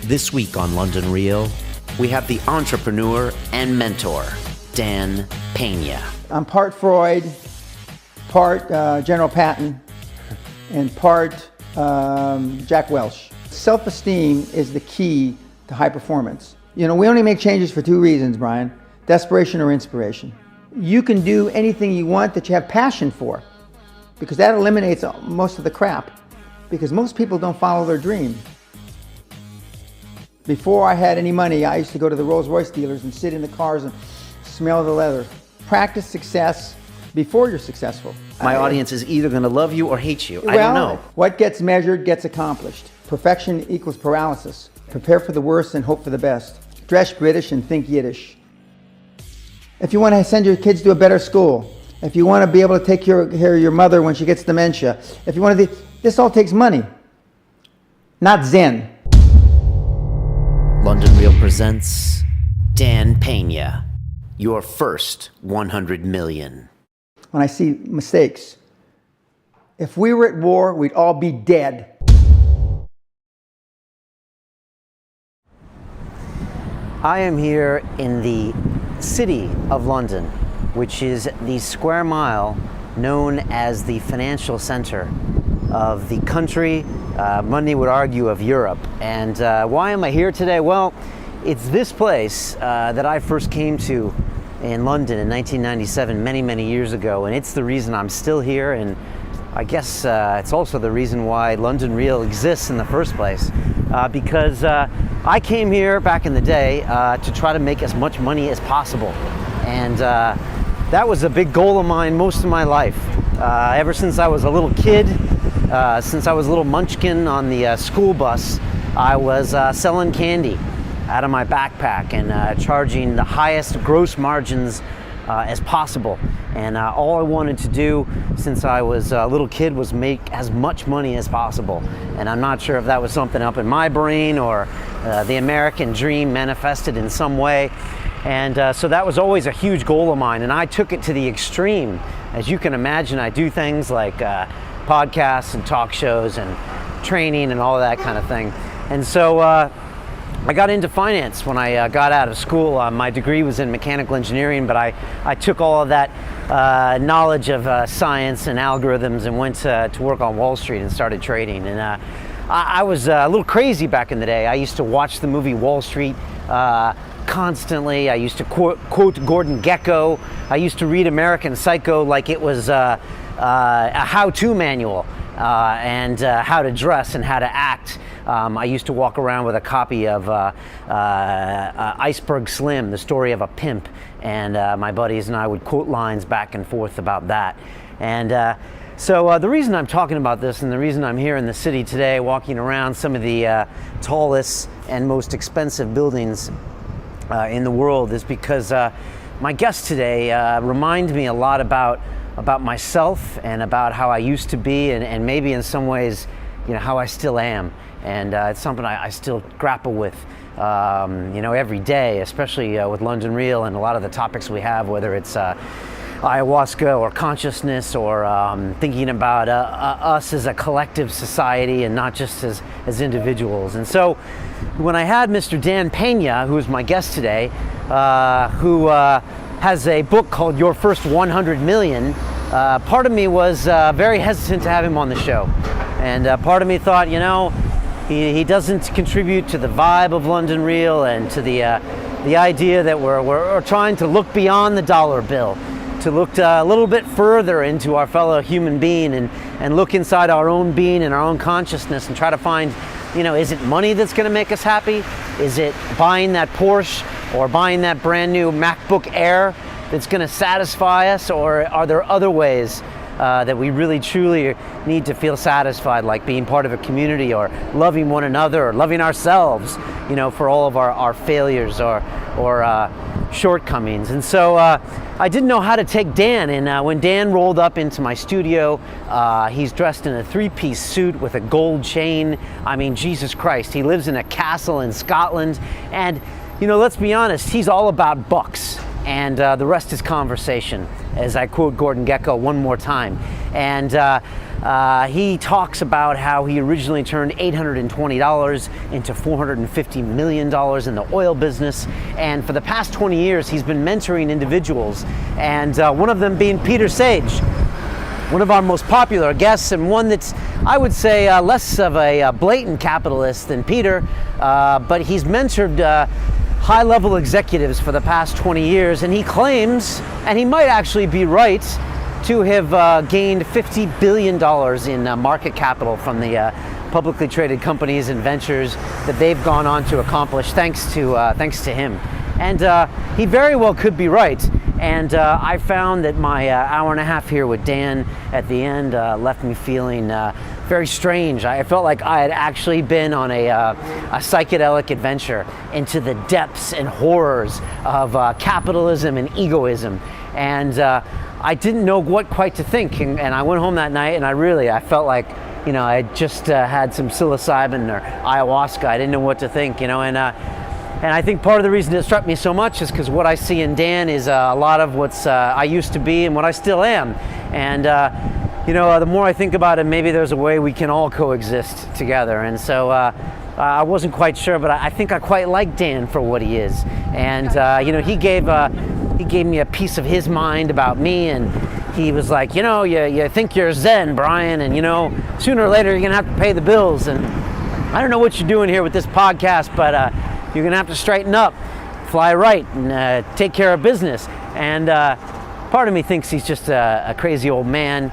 This week on London Real, we have the entrepreneur and mentor, Dan Pena. I'm part Freud, part General Patton, and part Jack Welch. Self-esteem is the key to high performance. You know, we only make changes for two reasons, Brian: desperation or inspiration. You can do anything you want that you have passion for, because that eliminates most of the crap, because most people don't follow their dream. Before I had any money, I used to go to the Rolls-Royce dealers and sit in the cars and smell the leather. Practice success before you're successful. My audience is either going to love you or hate you. I don't know. What gets measured gets accomplished. Perfection equals paralysis. Prepare for the worst and hope for the best. Dress British and think Yiddish. If you want to send your kids to a better school, if you want to be able to take care of your mother when she gets dementia, if you want to, this all takes money, not Zen. London Real presents Dan Pena, your first 100 million. When I see mistakes, if we were at war, we'd all be dead. I am here in the city of London, which is the square mile known as the financial center of the country, many would argue of Europe. And why am I here today? Well, it's this place that I first came to in London in 1997, many years ago, and it's the reason I'm still here, and I guess it's also the reason why London Real exists in the first place, because I came here back in the day to try to make as much money as possible, and that was a big goal of mine most of my life. Ever since I was a little kid, since I was a little munchkin on the school bus, I was selling candy out of my backpack and charging the highest gross margins as possible. And all I wanted to do since I was a little kid was make as much money as possible. And I'm not sure if that was something up in my brain or the American dream manifested in some way. And so that was always a huge goal of mine. And I took it to the extreme. As you can imagine, I do things like podcasts and talk shows and training and all that kind of thing. And so I got into finance when I got out of school. My degree was in mechanical engineering, but I took all of that knowledge of science and algorithms and went to work on Wall Street and started trading. And I was a little crazy back in the day. I used to watch the movie Wall Street constantly. I used to quote Gordon Gekko. I used to read American Psycho like it was a how-to manual and how to dress and how to act. I used to walk around with a copy of Iceberg Slim, the story of a pimp, and my buddies and I would quote lines back and forth about that. And so the reason I'm talking about this and the reason I'm here in the city today walking around some of the tallest and most expensive buildings in the world is because my guest today reminds me a lot about myself and about how I used to be and maybe in some ways, you know, how I still am. And it's something I still grapple with, you know, every day, especially with London Real and a lot of the topics we have, whether it's ayahuasca or consciousness or thinking about us as a collective society and not just as individuals. And so when I had Mr. Dan Pena, who is my guest today, who has a book called Your First 100 Million, part of me was very hesitant to have him on the show. And part of me thought, you know, he doesn't contribute to the vibe of London Real and to the idea that we're trying to look beyond the dollar bill, to look a little bit further into our fellow human being and look inside our own being and our own consciousness and try to find, you know, is it money that's going to make us happy? Is it buying that Porsche or buying that brand new MacBook Air that's going to satisfy us, or are there other ways that we really truly need to feel satisfied, like being part of a community or loving one another or loving ourselves, you know, for all of our failures or shortcomings. And so I didn't know how to take Dan, and when Dan rolled up into my studio, he's dressed in a three-piece suit with a gold chain. I mean, Jesus Christ, he lives in a castle in Scotland, and, you know, let's be honest, he's all about bucks. And the rest is conversation, as I quote Gordon Gekko one more time. And He talks about how he originally turned $820 into $450 million in the oil business, and for the past 20 years he's been mentoring individuals, and one of them being Peter Sage, one of our most popular guests, and one that's, I would say, less of a blatant capitalist than Peter, but he's mentored high-level executives for the past 20 years, and he claims, and he might actually be right, to have gained $50 billion in market capital from the publicly traded companies and ventures that they've gone on to accomplish thanks to him. And he very well could be right. And I found that my hour and a half here with Dan at the end left me feeling very strange. I felt like I had actually been on a psychedelic adventure into the depths and horrors of capitalism and egoism. And I didn't know what quite to think. And I went home that night and I felt like, you know, I had just had some psilocybin or ayahuasca. I didn't know what to think, you know, and I think part of the reason it struck me so much is because what I see in Dan is a lot of what's I used to be and what I still am. And, you know, the more I think about it, maybe there's a way we can all coexist together. And so I wasn't quite sure, but I think I quite like Dan for what he is. And, you know, he gave me a piece of his mind about me, and he was like, you know, you think you're Zen, Brian, and, you know, sooner or later you're going to have to pay the bills. And I don't know what you're doing here with this podcast, but you're going to have to straighten up, fly right, and take care of business. And part of me thinks he's just a crazy old man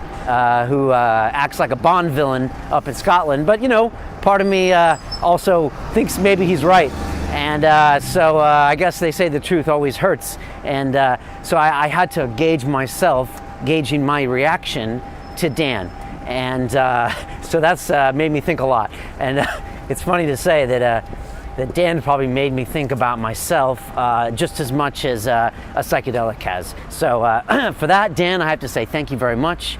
who acts like a Bond villain up in Scotland. But, you know, part of me also thinks maybe he's right. And so I guess they say the truth always hurts. And so I had to gauge myself, gauging my reaction to Dan. And so that's made me think a lot. And it's funny to say that Dan probably made me think about myself just as much as a psychedelic has. So for that, Dan, I have to say thank you very much.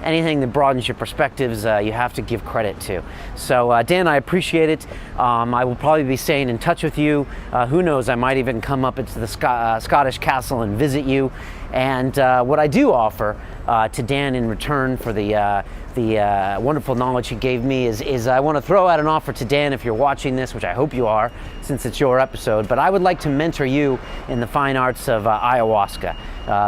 Anything that broadens your perspectives, you have to give credit to. So Dan, I appreciate it. I will probably be staying in touch with you. Who knows, I might even come up into the Scottish Castle and visit you. And what I do offer to Dan in return for the wonderful knowledge he gave me is I want to throw out an offer to Dan if you're watching this, which I hope you are, since it's your episode, but I would like to mentor you in the fine arts of ayahuasca.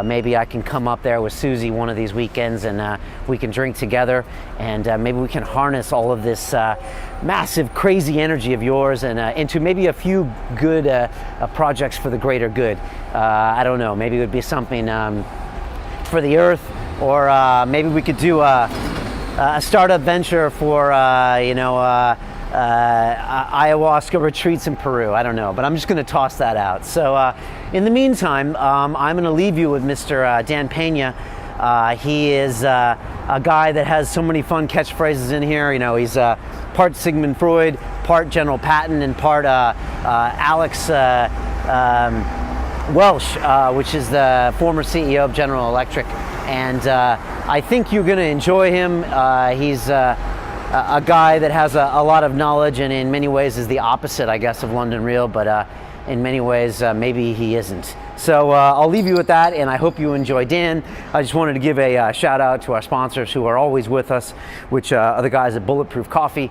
Maybe I can come up there with Susie one of these weekends and we can drink together, and maybe we can harness all of this massive, crazy energy of yours and into maybe a few good projects for the greater good. I don't know, maybe it would be something for the earth, or maybe we could do a startup venture for, ayahuasca retreats in Peru. I don't know, but I'm just going to toss that out. So in the meantime, I'm going to leave you with Mr. Dan Pena. He is a guy that has so many fun catchphrases in here. You know, he's part Sigmund Freud, part General Patton, and part Alex Welsh, which is the former CEO of General Electric. And I think you're going to enjoy him. He's a guy that has a lot of knowledge, and in many ways is the opposite, I guess, of London Real, but in many ways maybe he isn't. So I'll leave you with that, and I hope you enjoy Dan. I just wanted to give a shout out to our sponsors who are always with us, which are the guys at Bulletproof Coffee.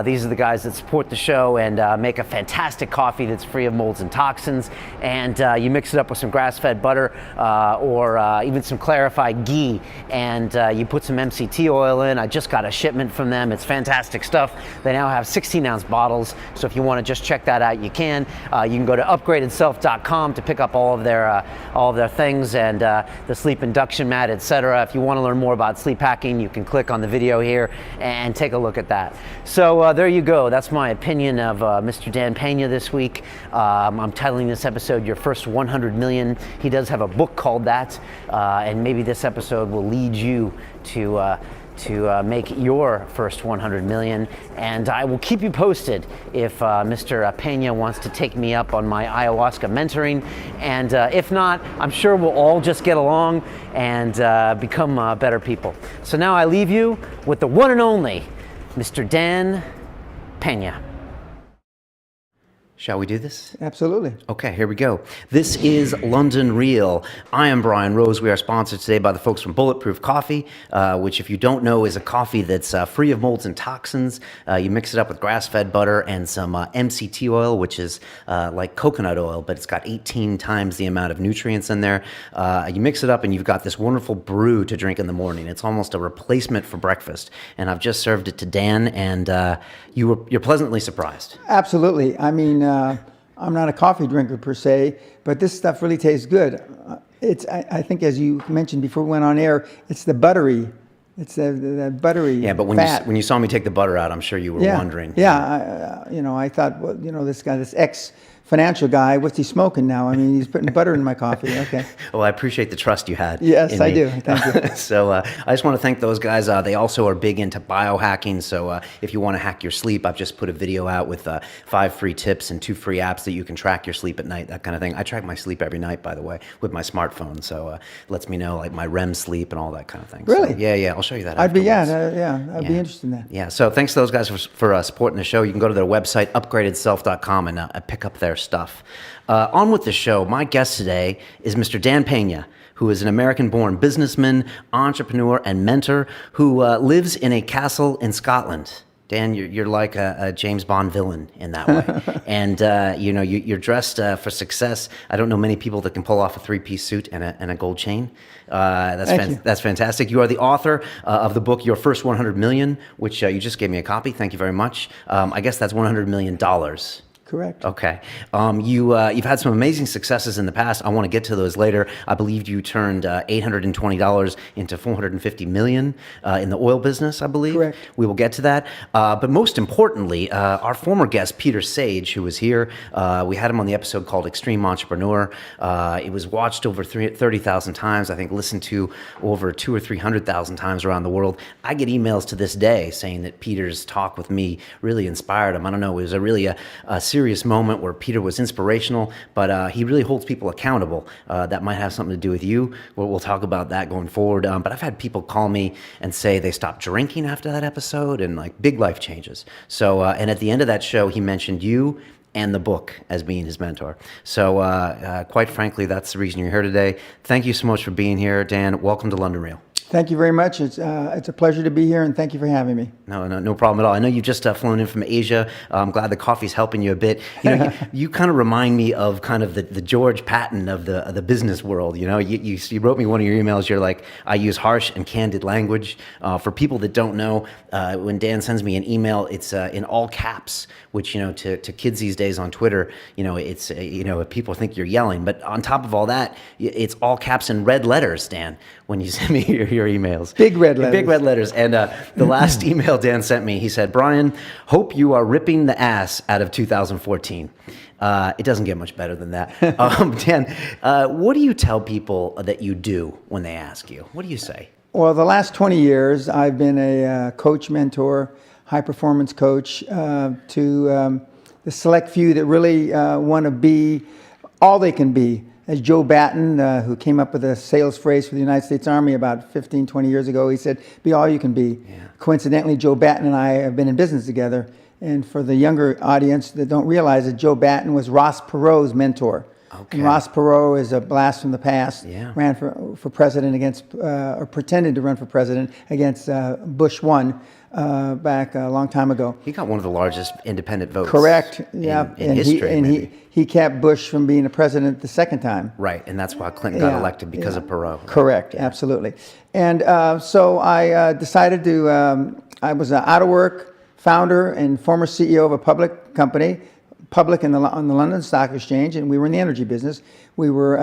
These are the guys that support the show and make a fantastic coffee that's free of molds and toxins. And you mix it up with some grass-fed butter or even some clarified ghee, and you put some MCT oil in. I just got a shipment from them. It's fantastic stuff. They now have 16-ounce bottles, so if you want to just check that out, you can. You can go to upgradedself.com to pick up all of their things, and the sleep induction mat, etc. If you want to learn more about sleep hacking, you can click on the video here and take a look at that. So there you go. That's my opinion of Mr. Dan Pena this week. I'm titling this episode Your First 100 Million. He does have a book called that, and maybe this episode will lead you to make your first 100 million, and I will keep you posted if Mr. Pena wants to take me up on my ayahuasca mentoring, and if not, I'm sure we'll all just get along and become better people. So now I leave you with the one and only Mr. Dan Pena. Shall we do this? Absolutely. Okay, here we go. This is London Real. I am Brian Rose. We are sponsored today by the folks from Bulletproof Coffee, which, if you don't know, is a coffee that's free of molds and toxins. You mix it up with grass-fed butter and some MCT oil, which is like coconut oil, but it's got 18 times the amount of nutrients in there. You mix it up and you've got this wonderful brew to drink in the morning. It's almost a replacement for breakfast. And I've just served it to Dan, and you're pleasantly surprised. Absolutely. I mean, I'm not a coffee drinker per se, but this stuff really tastes good. I think, as you mentioned before we went on air, it's the buttery. It's the buttery. Yeah, but when you saw me take the butter out, I'm sure you were wondering. Yeah, I thought, well, this guy, this ex-financial guy, what's he smoking now? I mean, he's putting butter in my coffee. Okay. Well, I appreciate the trust you had. Yes, I do. Thank you. So I just want to thank those guys. They also are big into biohacking. So if you want to hack your sleep, I've just put a video out with 5 free tips and 2 free apps that you can track your sleep at night, that kind of thing. I track my sleep every night, by the way, with my smartphone. So it lets me know like my REM sleep and all that kind of thing. Really? So, yeah. I'll show you that I'd be afterwards. be interested in that. Yeah. So thanks to those guys for supporting the show. You can go to their website, upgradedself.com, and pick up their stuff. On with the show, my guest today is Mr. Dan Peña, who is an American-born businessman, entrepreneur, and mentor who lives in a castle in Scotland. Dan, you're like a James Bond villain in that way. And, you're dressed for success. I don't know many people that can pull off a 3-piece suit and a gold chain. That's fantastic. You are the author of the book, Your First 100 Million, which you just gave me a copy. Thank you very much. I guess that's $100 million. Correct. Okay. You've had some amazing successes in the past. I want to get to those later. I believe you turned $820 into $450 million in the oil business, I believe. Correct. We will get to that. But most importantly, our former guest, Peter Sage, who was here, we had him on the episode called Extreme Entrepreneur. It was watched over 30,000 times, I think listened to over 200,000 or 300,000 times around the world. I get emails to this day saying that Peter's talk with me really inspired him. I don't know, it was a serious moment where Peter was inspirational, but he really holds people accountable. That might have something to do with you. We'll talk about that going forward. But I've had people call me and say they stopped drinking after that episode, and like big life changes. So, and at the end of that show, he mentioned you and the book as being his mentor. So quite frankly, that's the reason you're here today. Thank you so much for being here, Dan. Welcome to London Real. Thank you very much. It's a pleasure to be here, and thank you for having me. No problem at all. I know you've just flown in from Asia. I'm glad the coffee's helping you a bit. You kind of remind me of kind of the George Patton of the business world. You wrote me one of your emails. You're like, I use harsh and candid language. For people that don't know, when Dan sends me an email, it's in all caps, which to kids these days on Twitter, it's people think you're yelling. But on top of all that, it's all caps and red letters, Dan, when you send me your emails. Big red letters. Big red letters. And the last email Dan sent me, he said, Brian, hope you are ripping the ass out of 2014. It doesn't get much better than that. Dan, what do you tell people that you do when they ask you? What do you say? Well, the last 20 years, I've been a coach, mentor, high-performance coach to the select few that really want to be all they can be. As Joe Batten, who came up with a sales phrase for the United States Army about 15, 20 years ago, he said, be all you can be. Yeah. Coincidentally, Joe Batten and I have been in business together. And for the younger audience that don't realize it, Joe Batten was Ross Perot's mentor. Okay. And Ross Perot is a blast from the past. Yeah. Ran for president against, or pretended to run for president against Bush 1 back a long time ago. He got one of the largest independent votes. Correct. Yeah. In history. He kept Bush from being a president the second time. Right, and that's why Clinton got elected because of Perot. Correct, absolutely. And so I decided to, I was an out-of-work founder and former CEO of a public company, on the London Stock Exchange, and we were in the energy business. We were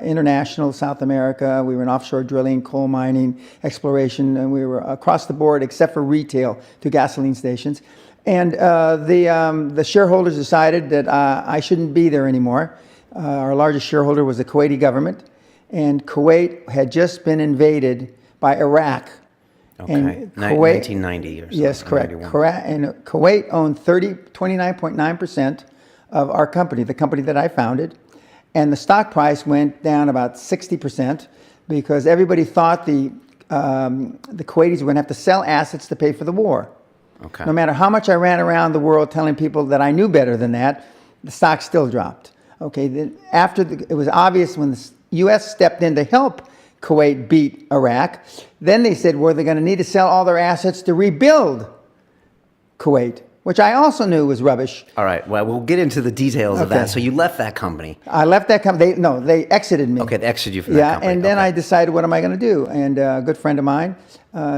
international, South America. We were in offshore drilling, coal mining, exploration, and we were across the board except for retail to gasoline stations. And the shareholders decided that I shouldn't be there anymore. Our largest shareholder was the Kuwaiti government, and Kuwait had just been invaded by Iraq. Okay, and Kuwait, 1990 or something. Yes, correct. And Kuwait owned 29.9% of our company, the company that I founded. And the stock price went down about 60% because everybody thought the Kuwaitis were going to have to sell assets to pay for the war. Okay. No matter how much I ran around the world telling people that I knew better than that, the stock still dropped. Okay, then it was obvious when the U.S. stepped in to help Kuwait beat Iraq, then they said, well, they're going to need to sell all their assets to rebuild Kuwait, which I also knew was rubbish. All right. Well, we'll get into the details of that. So you left that company. I left that company. They exited me. Okay, they exited you from that company. Yeah, and then I decided, what am I going to do? And a good friend of mine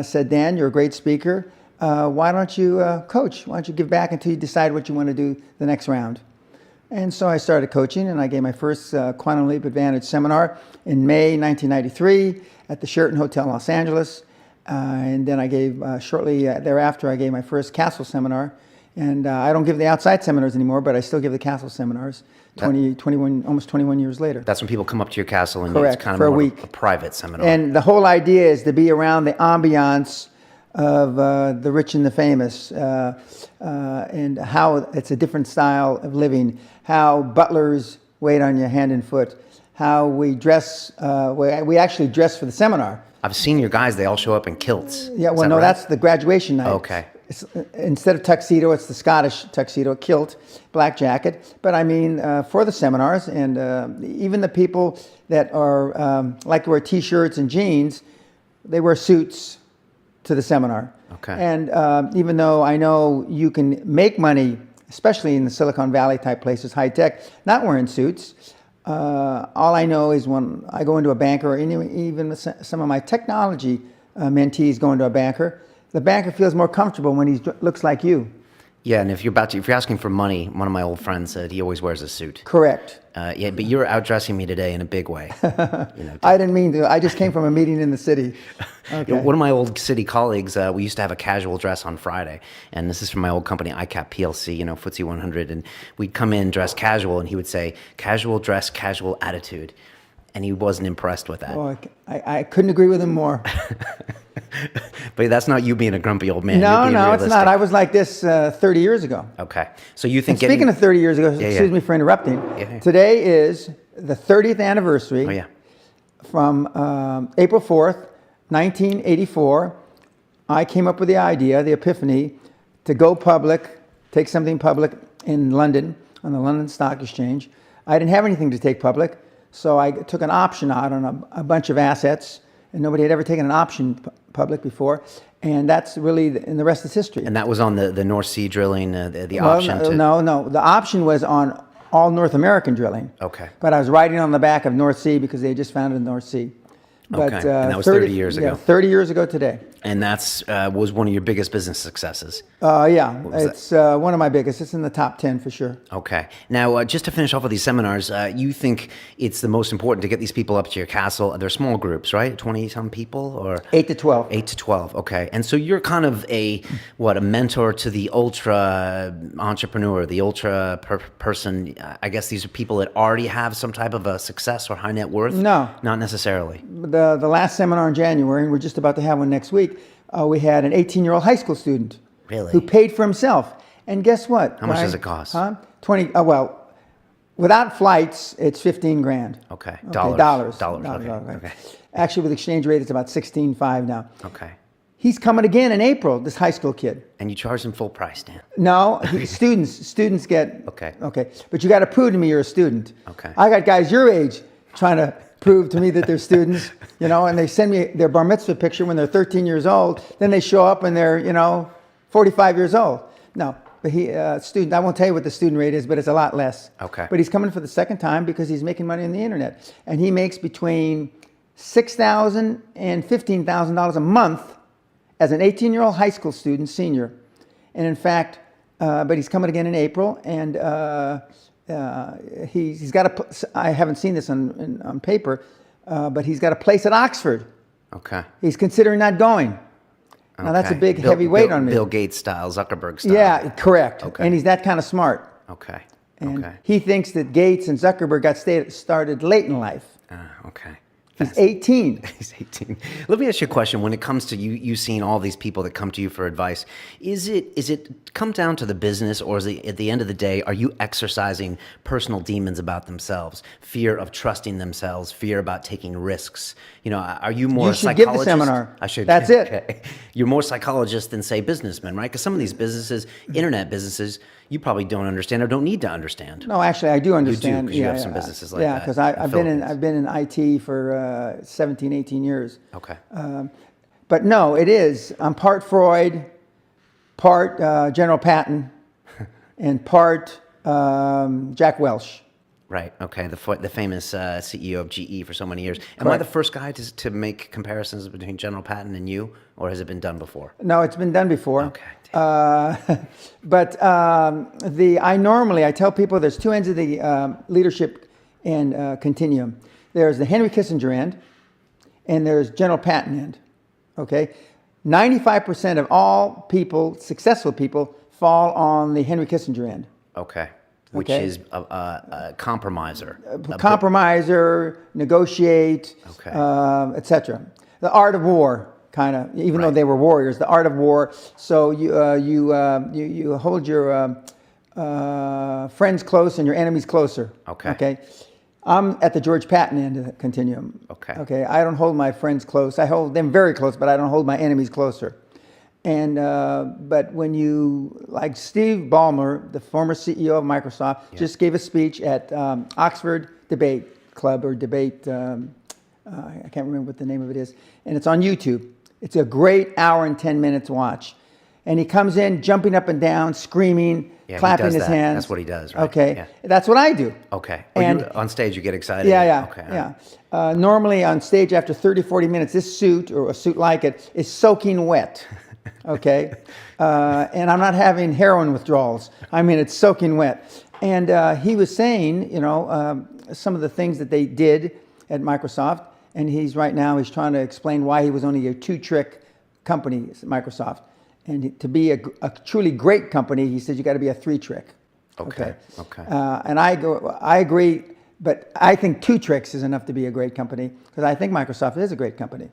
said, Dan, you're a great speaker. Why don't you coach? Why don't you give back until you decide what you want to do the next round? And so I started coaching, and I gave my first Quantum Leap Advantage seminar in May 1993 at the Sheraton Hotel, Los Angeles. And then I gave, shortly thereafter, I gave my first Castle seminar. And I don't give the outside seminars anymore, but I still give the Castle seminars almost 21 years later. That's when people come up to your castle and Correct, it's kind of for a more week. A private seminar. And the whole idea is to be around the ambiance of the rich and the famous, and how it's a different style of living, how butlers wait on you hand and foot, how we dress, we actually dress for the seminar. I've seen your guys, they all show up in kilts. Yeah, well, Is that no, right? that's the graduation night. Okay. Instead of tuxedo, it's the Scottish tuxedo, kilt, black jacket. But I mean, for the seminars, and even the people that are like to wear T-shirts and jeans, they wear suits to the seminar. Okay. And even though I know you can make money, especially in the Silicon Valley type places, high tech, not wearing suits, all I know is when I go into a banker, or even some of my technology mentees go into a banker, the banker feels more comfortable when he looks like you. Yeah, and if you're asking for money, one of my old friends said he always wears a suit. Correct. Yeah, but you're outdressing me today in a big way. I didn't mean to. I just came from a meeting in the city. Okay. One of my old city colleagues, we used to have a casual dress on Friday, and this is from my old company, ICAP PLC, FTSE 100, and we'd come in dressed casual, and he would say, casual dress, casual attitude, and he wasn't impressed with that. Oh, I couldn't agree with him more. But that's not you being a grumpy old man. No, You're being it's not. I was like this 30 years ago. Okay. So you think Speaking of 30 years ago, excuse me for interrupting, today is the 30th anniversary from April 4th, 1984. I came up with the idea, the epiphany, to go public, take something public in London, on the London Stock Exchange. I didn't have anything to take public, so I took an option out on a bunch of assets, and nobody had ever taken an option public before, and that's really, and the rest is history. And that was on the North Sea drilling, the option to... No, the option was on all North American drilling. Okay. But I was riding on the back of North Sea because they had just founded the North Sea. But, okay, and that was 30 years ago. Yeah, 30 years ago today. And that's was one of your biggest business successes. Yeah, it's one of my biggest. It's in the top 10 for sure. Okay. Now, just to finish off with these seminars, you think it's the most important to get these people up to your castle. They're small groups, right? 20-some people? Or 8 to 12. 8 to 12, okay. And so you're kind of a mentor to the ultra entrepreneur, the ultra person. I guess these are people that already have some type of a success or high net worth? No. Not necessarily. The last seminar in January, and we're just about to have one next week, we had an 18-year-old high school student. Really? Who paid for himself. And guess what? How much does it cost? 20, well, without flights, it's 15 grand. Okay. Dollars. Okay. Actually, with exchange rate, it's about 16.5 now. Okay. He's coming again in April, this high school kid. And you charge him full price, Dan? No, students get... Okay. Okay. But you got to prove to me you're a student. Okay. I got guys your age trying to prove to me that they're students, and they send me their bar mitzvah picture when they're 13 years old. Then they show up and they're, 45 years old. No, but student, I won't tell you what the student rate is, but it's a lot less. Okay. But he's coming for the second time because he's making money on the internet. And he makes between $6,000 and $15,000 a month as an 18-year-old high school student, senior. And in fact, but he's coming again in April, and he's got I haven't seen this on paper, but he's got a place at Oxford. Okay. He's considering not going. Now that's a big heavy weight on me. Bill Gates style, Zuckerberg style. Yeah, correct. Okay. And he's that kind of smart. Okay. And he thinks that Gates and Zuckerberg got started late in life. Okay. He's 18. He's 18. Let me ask you a question. When it comes to you seeing all these people that come to you for advice, is it come down to the business, or is it, at the end of the day, are you exercising personal demons about themselves? Fear of trusting themselves, fear about taking risks. Are you more You a should give psychologist? the seminar. I should. That's it. Okay. You're more psychologist than, say, businessmen, right? Because some of these businesses, internet businesses, you probably don't understand or don't need to understand. No, actually, I do understand. You do, 'cause you have some businesses like yeah, that. because in the I've been in IT for 17, 18 years. Okay. But no, it is. I'm part Freud, part General Patton, and part Jack Welch. Right. Okay. The famous CEO of GE for so many years. Am I the first guy to make comparisons between General Patton and you, or has it been done before? No, it's been done before. Okay. But I tell people there's two ends of the leadership and continuum. There's the Henry Kissinger end, and there's General Patton end. Okay, 95% of all people, successful people, fall on the Henry Kissinger end. Okay. Which is a compromiser. Compromiser, negotiate, etc. The art of war, kind of. Even though they were warriors, the art of war. So you hold your friends close and your enemies closer. Okay. Okay. I'm at the George Patton end of the continuum. Okay. Okay. I don't hold my friends close. I hold them very close, but I don't hold my enemies closer. And but when you, like Steve Ballmer, the former CEO of Microsoft, just gave a speech at Oxford Debate Club or Debate, I can't remember what the name of it is, and it's on YouTube. It's a great hour and 10 minutes watch. And he comes in jumping up and down, screaming, clapping his hands. That's what he does, right? Okay, yeah. That's what I do. Okay. And on stage you get excited? Yeah. Okay. Yeah. Normally on stage after 30, 40 minutes, this suit or a suit like it is soaking wet. Okay, and I'm not having heroin withdrawals. I mean, it's soaking wet. And he was saying, some of the things that they did at Microsoft, and he's trying to explain why he was only a two-trick company, Microsoft. And to be a truly great company, he said you got to be a three-trick. Okay. And I agree, but I think two tricks is enough to be a great company because I think Microsoft is a great company.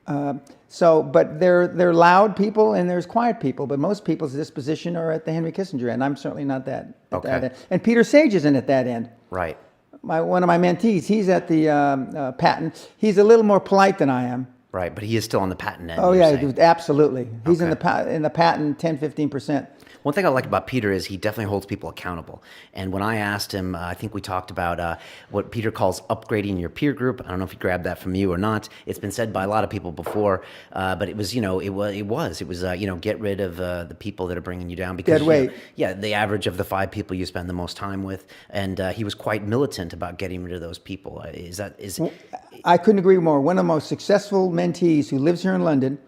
But they're loud people and there's quiet people, but most people's disposition are at the Henry Kissinger end. I'm certainly not that. At that end. And Peter Sage isn't at that end. Right. One of my mentees, he's at the Patton. He's a little more polite than I am. Right, but he is still on the Patton end. Oh yeah, absolutely. He's in the Patton 10-15%. One thing I like about Peter is he definitely holds people accountable. And when I asked him, I think we talked about what Peter calls upgrading your peer group. I don't know if he grabbed that from you or not. It's been said by a lot of people before, but it was, get rid of the people that are bringing you down because dead weight. The average of the 5 people you spend the most time with, and he was quite militant about getting rid of those people. I couldn't agree more. One of the most successful mentees who lives here in London,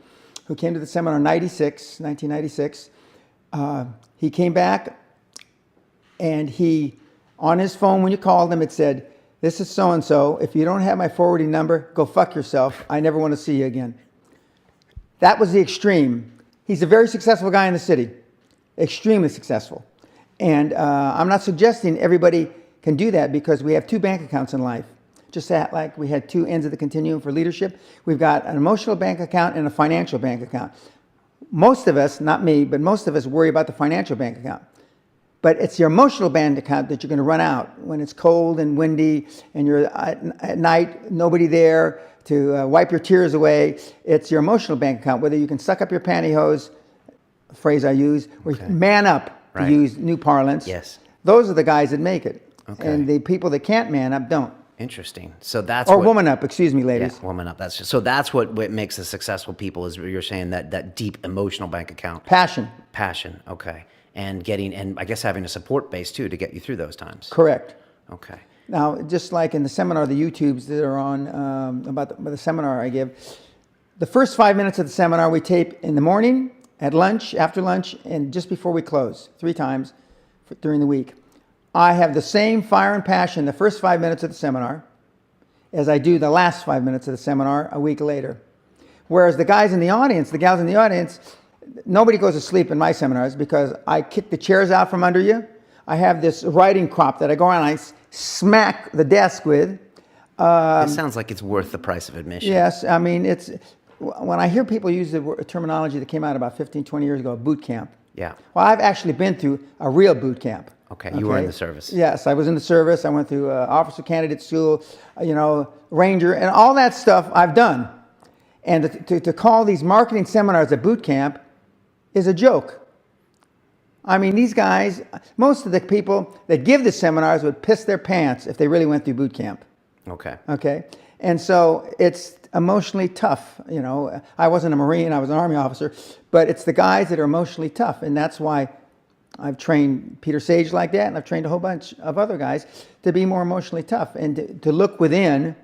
who came to the seminar in 1996. He came back and he, on his phone when you called him, it said, "This is so-and-so. If you don't have my forwarding number, go fuck yourself. I never want to see you again." That was the extreme. He's a very successful guy in the city, extremely successful. And I'm not suggesting everybody can do that because we have 2 bank accounts in life. Just like we had 2 ends of the continuum for leadership. We've got an emotional bank account and a financial bank account. Most of us, not me, but most of us worry about the financial bank account. But it's your emotional bank account that you're going to run out when it's cold and windy and you're at night, nobody there to wipe your tears away. It's your emotional bank account, whether you can suck up your pantyhose, a phrase I use, or man up, to use new parlance. Yes. Those are the guys that make it. Okay. And the people that can't man up don't. Interesting. So that's woman up, excuse me, ladies. Yeah, woman up. That's what makes the successful people is you're saying that deep emotional bank account. Passion. Okay. And I guess having a support base too to get you through those times. Correct. Okay. Now, just like in the seminar, the YouTubes that are on about the seminar I give, the first 5 minutes of the seminar we tape in the morning, at lunch, after lunch, and just before we close, 3 times during the week. I have the same fire and passion the first 5 minutes of the seminar as I do the last 5 minutes of the seminar a week later. Whereas the guys in the audience, the gals in the audience, nobody goes to sleep in my seminars because I kick the chairs out from under you. I have this writing crop that I go on and I smack the desk with. It sounds like it's worth the price of admission. Yes, I mean, when I hear people use the terminology that came out about 15, 20 years ago, boot camp. Yeah. Well, I've actually been through a real boot camp. Okay, you were in the service. Yes, I was in the service. I went through officer candidate school, Ranger, and all that stuff I've done. And to call these marketing seminars a boot camp is a joke. I mean, these guys, most of the people that give the seminars would piss their pants if they really went through boot camp. Okay. Okay? And so it's emotionally tough. You know, I wasn't a Marine, I was an Army officer, but it's the guys that are emotionally tough. And that's why I've trained Peter Sage like that, and I've trained a whole bunch of other guys to be more emotionally tough and to look within,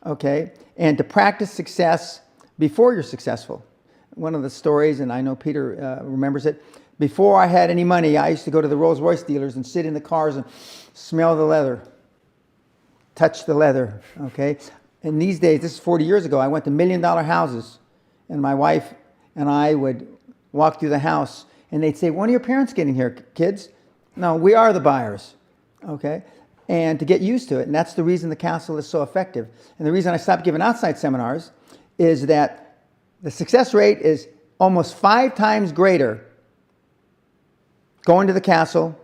okay, and to practice success before you're successful. One of the stories, and I know Peter remembers it, before I had any money, I used to go to the Rolls Royce dealers and sit in the cars and smell the leather, touch the leather, okay? And these days, this is 40 years ago, I went to $1 million houses, and my wife and I would walk through the house, and they'd say, when are your parents getting here, kids? No, we are the buyers, okay? And to get used to it, and that's the reason the castle is so effective. And the reason I stopped giving outside seminars is that the success rate is almost 5 times greater going to the castle,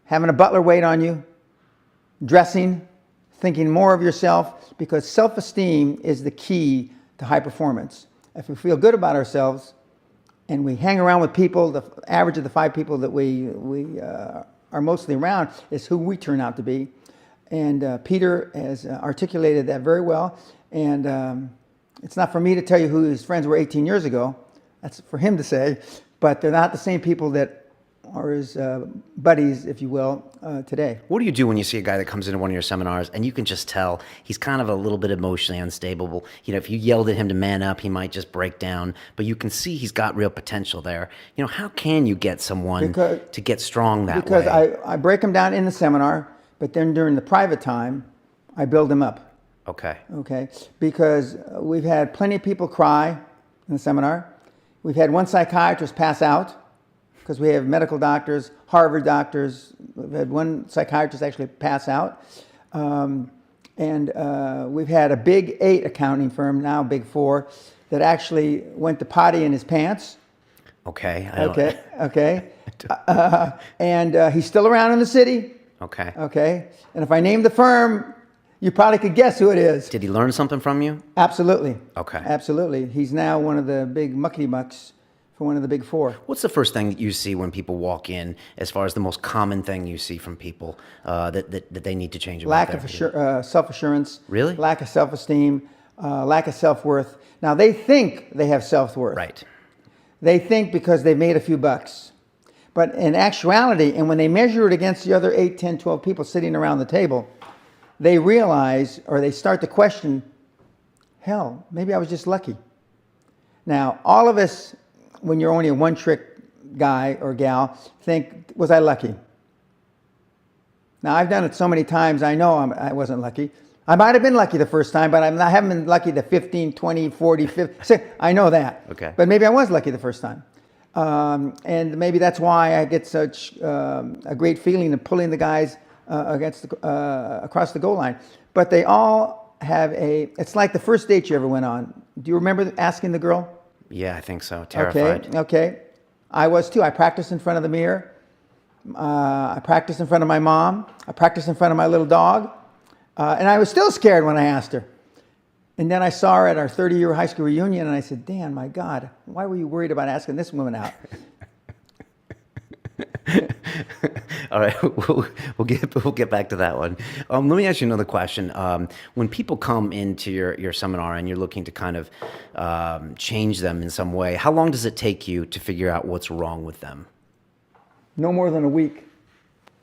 having a butler wait on you, dressing, thinking more of yourself, because self-esteem is the key to high performance. If we feel good about ourselves and we hang around with people, the average of the 5 people that we are mostly around is who we turn out to be. And Peter has articulated that very well. And it's not for me to tell you who his friends were 18 years ago. That's for him to say. But they're not the same people that are his buddies, if you will, today. What do you do when you see a guy that comes into one of your seminars and you can just tell he's kind of a little bit emotionally unstable? You know, if you yelled at him to man up, he might just break down, but you can see he's got real potential there. You know, how can you get someone to get strong that way? Because I break him down in the seminar, but then during the private time, I build him up. Okay. Okay, because we've had plenty of people cry in the seminar. We've had one psychiatrist pass out, because we have medical doctors, Harvard doctors. We've had one psychiatrist actually pass out. And we've had a big 8 accounting firm, now big 4, that actually went to potty in his pants. Okay. Okay. And he's still around in the city. Okay. Okay. And if I name the firm, you probably could guess who it is. Did he learn something from you? Absolutely. Okay. Absolutely. He's now one of the big muckety-mucks for one of the big 4. What's the first thing that you see when people walk in, as far as the most common thing you see from people that they need to change about Lack of self-assurance. Really? Lack of self-esteem, lack of self-worth. Now, they think they have self-worth. Right. They think because they've made a few bucks. But in actuality, and when they measure it against the other 8, 10, 12 people sitting around the table, they realize, or they start to question, hell, maybe I was just lucky. Now, all of us, when you're only a one-trick guy or gal, think, was I lucky? Now, I've done it so many times, I know I wasn't lucky. I might have been lucky the first time, but I haven't been lucky the 15, 20, 40, 50. I know that. Okay. But maybe I was lucky the first time. And maybe that's why I get such a great feeling of pulling the guys across the goal line. But they all have it's like the first date you ever went on. Do you remember asking the girl? Yeah, I think so. Terrified. Okay. I was too. I practiced in front of the mirror. I practiced in front of my mom. I practiced in front of my little dog. And I was still scared when I asked her. And then I saw her at our 30-year high school reunion, and I said, Dan, my God, why were you worried about asking this woman out? All right, we'll get back to that one. Let me ask you another question. When people come into your seminar and you're looking to kind of change them in some way, how long does it take you to figure out what's wrong with them? No more than a week.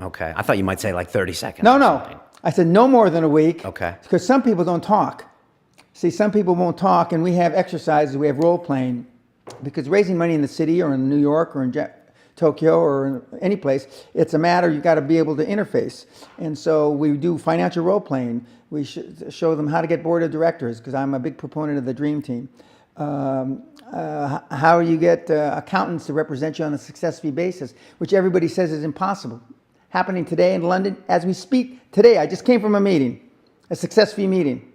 Okay, I thought you might say like 30 seconds. No. I said no more than a week. Okay. Because some people don't talk. See, some people won't talk, and we have exercises, we have role playing, because raising money in the city or in New York or in Tokyo or in any place, it's a matter you've got to be able to interface. And so we do financial role playing. We show them how to get board of directors, because I'm a big proponent of the dream team. How you get accountants to represent you on a success fee basis, which everybody says is impossible. Happening today in London as we speak. Today, I just came from a meeting, a success fee meeting.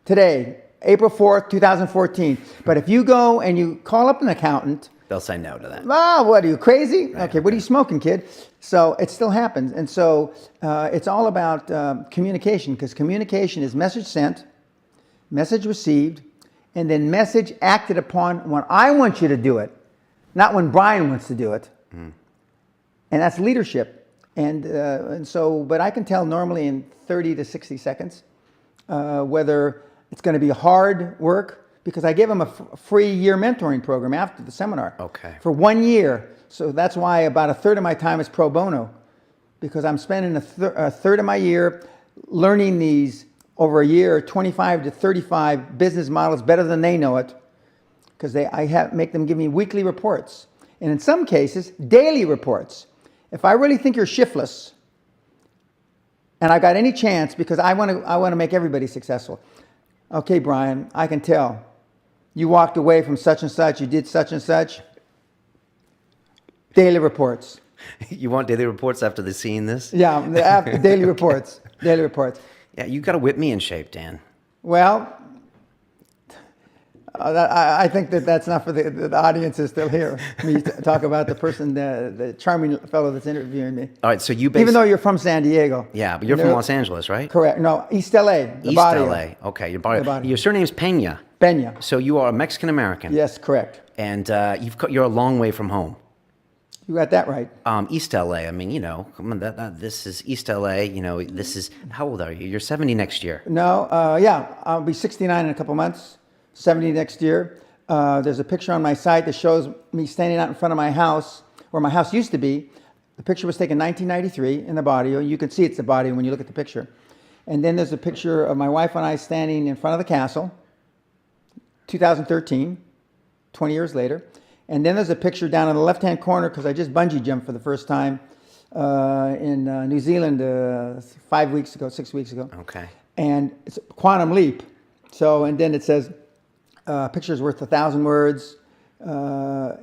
Today, April 4th, 2014. But if you go and you call up an accountant, they'll say no to that. Oh, what are you, crazy? Right. Okay, what are you smoking, kid? So it still happens. And so it's all about communication, because communication is message sent, message received, and then message acted upon when I want you to do it, not when Brian wants to do it. And that's leadership. And so, but I can tell normally in 30 to 60 seconds whether it's going to be hard work, because I give them a free year mentoring program after the seminar. Okay. For 1 year. So that's why about a third of my time is pro bono, because I'm spending a third of my year learning these over a year, 25 to 35 business models better than they know it, because make them give me weekly reports. And in some cases, daily reports. If I really think you're shiftless, and I got any chance, because I want to make everybody successful. Okay, Brian, I can tell. You walked away from such and such, you did such and such. Daily reports. You want daily reports after the seeing this? Yeah, after daily reports. Daily reports. Yeah, you got to whip me in shape, Dan. Well, I think that's not for the audience is still here. Me talk about the person, the charming fellow that's interviewing me. All right, so Even though you're from San Diego. Yeah, but you're from Los Angeles, right? Correct. No, East LA. East LA. Okay, your surname's Pena. Peña. So you are a Mexican American. Yes, correct. And you're a long way from home. You got that right. East LA. I mean, come on, this is East LA. This is, how old are you? You're 70 next year. No, yeah, I'll be 69 in a couple months. 70 next year. There's a picture on my site that shows me standing out in front of my house, where my house used to be. The picture was taken in 1993 in the barrio. You can see it's the barrio when you look at the picture. And then there's a picture of my wife and I standing in front of the castle, 2013, 20 years later. And then there's a picture down in the left-hand corner, because I just bungee jumped for the first time in New Zealand 6 weeks ago. Okay. And it's a quantum leap. So, and then it says, picture's worth 1,000 words. I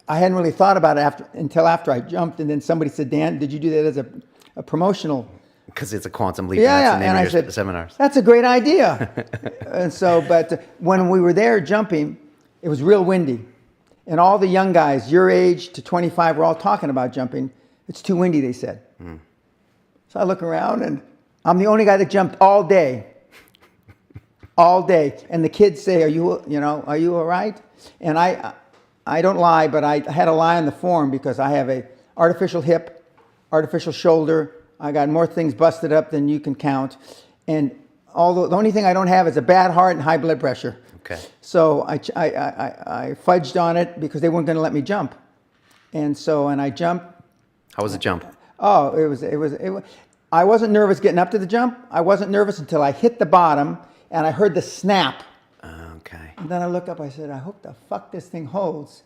hadn't really thought about it until after I jumped. And then somebody said, Dan, did you do that as a promotional? Because it's a quantum leap. Yeah, and that's the name of your seminars. That's a great idea. And so, but when we were there jumping, it was real windy. And all the young guys, your age to 25, were all talking about jumping. It's too windy, they said. Mm. So I look around, and I'm the only guy that jumped all day. All day. And the kids say, are you all right? And I don't lie, but I had to lie on the form, because I have a artificial hip, artificial shoulder. I got more things busted up than you can count. And the only thing I don't have is a bad heart and high blood pressure. Okay. So I fudged on it, because they weren't going to let me jump. And I jumped. How was the jump? Oh, it was. I wasn't nervous getting up to the jump. I wasn't nervous until I hit the bottom. And I heard the snap. Okay. And then I look up, I said, I hope the fuck this thing holds.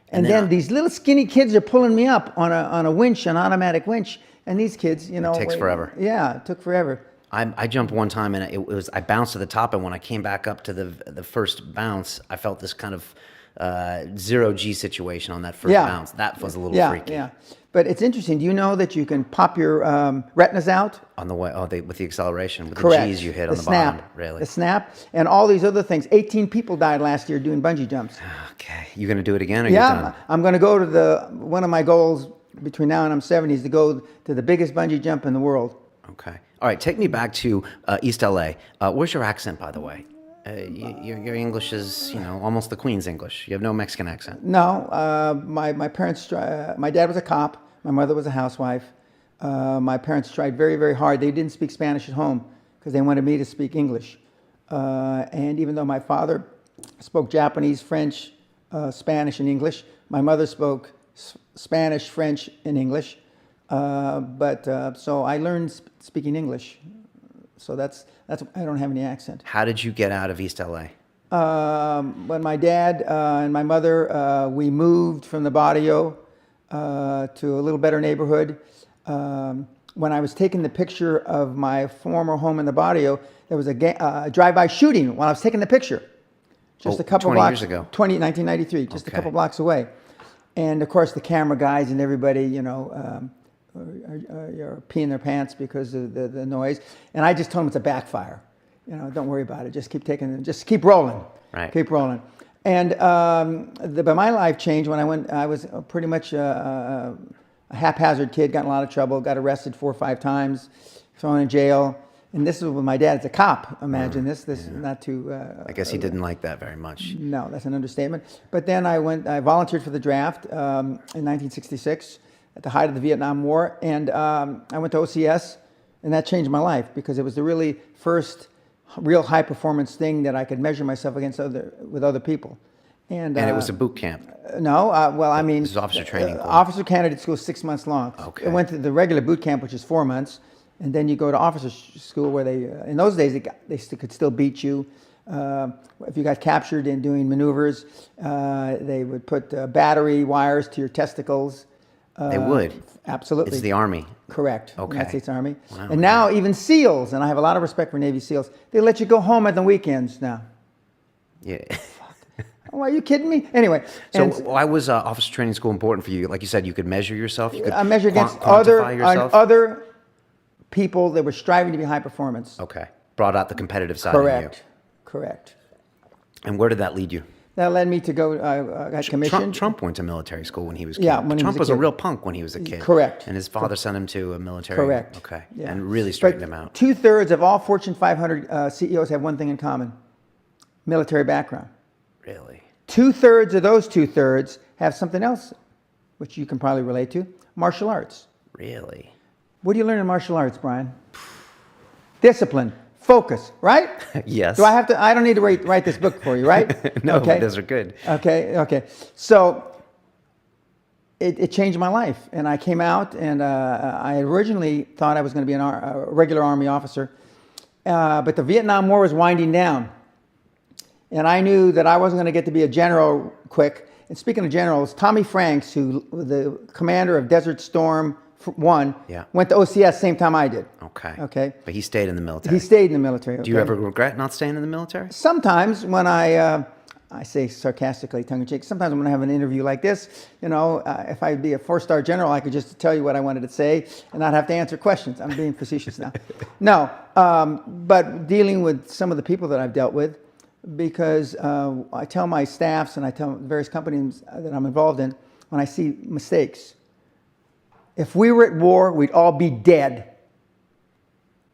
And then these little skinny kids are pulling me up on a winch, an automatic winch. And these kids, it takes forever. Yeah, it took forever. I jumped one time, and I bounced to the top, and when I came back up to the first bounce, I felt this kind of zero G situation on that first bounce. That was a little freaky. Yeah. But it's interesting. Do you know that you can pop your retinas out? On the way, with the acceleration, with Correct. the G's you hit on the snap, bottom, really. The snap, and all these other things. 18 people died last year doing bungee jumps. Okay. You going to do it again, or you're done? I'm going to go to one of my goals between now and I'm 70 is to go to the biggest bungee jump in the world. Okay. All right, take me back to East LA. Where's your accent, by the way? Your English is, almost the Queen's English. You have no Mexican accent. No, my parents. My dad was a cop. My mother was a housewife. My parents tried very, very hard. They didn't speak Spanish at home because they wanted me to speak English. And even though my father spoke Japanese, French, Spanish, and English, my mother spoke Spanish, French, and English. So I learned speaking English. So that's I don't have any accent. How did you get out of East LA? When my dad and my mother, we moved from the barrio to a little better neighborhood. When I was taking the picture of my former home in the barrio, there was a drive-by shooting while I was taking the picture. Just a couple 20 blocks, years ago. 1993, just a couple blocks away. And of course, the camera guys and everybody, are peeing their pants because of the noise. And I just told them it's a backfire. Don't worry about it. Just keep rolling. Right. Keep rolling. And but my life changed when I was pretty much a haphazard kid, got in a lot of trouble, got arrested 4 or 5 times, thrown in jail. And this is with my dad as a cop. Imagine this. This is not too. I guess he didn't like that very much. No, that's an understatement. But then I volunteered for the draft in 1966 at the height of the Vietnam War. And I went to OCS, and that changed my life because it was the really first real high performance thing that I could measure myself against with other people. And it was a boot camp. No, well, I mean, this is officer training. Officer candidate school is 6 months long. Okay. I went to the regular boot camp, which is 4 months, and then you go to officer school where they, in those days, they could still beat you. If you got captured in doing maneuvers, they would put battery wires to your testicles. They would? Absolutely. It's the Army. Correct. Okay. United States Army. Wow. And now even SEALs, and I have a lot of respect for Navy SEALs, they let you go home at the weekends now. Yeah. Oh, are you kidding me? Anyway. So why was officer training school important for you? Like you said, you could measure yourself. You could measure against quantify yourself. other people that were striving to be high performance. Okay. Brought out the competitive side of you. Correct. And where did that lead you? That led me to go, I got commissioned. Trump went to military school when he was a kid. Yeah, when he Trump was was a a kid. real punk when he was a kid. Correct. And his father sent him to a military. Correct. Okay. Yeah. And really straightened him out. 2/3 of all Fortune 500 CEOs have one thing in common: military background. Really? 2/3 of those 2/3 have something else, which you can probably relate to: martial arts. Really? What do you learn in martial arts, Brian? Discipline, focus, right? Yes. Do I have to? I don't need to write this book for you, right? No, okay. those are good. Okay. So it changed my life, and I came out, and I originally thought I was going to be a regular Army officer, but the Vietnam War was winding down, and I knew that I wasn't going to get to be a general quick. And speaking of generals, Tommy Franks, who was the commander of Desert Storm 1, went to OCS same time I did. Okay. But he stayed in the military. He stayed in the military. Okay? Do you ever regret not staying in the military? Sometimes when I say sarcastically, tongue-in-cheek, sometimes when I have an interview like this, if I'd be a 4-star general, I could just tell you what I wanted to say and not have to answer questions. I'm being facetious now. No, but dealing with some of the people that I've dealt with, because I tell my staffs and I tell various companies that I'm involved in, when I see mistakes, if we were at war, we'd all be dead.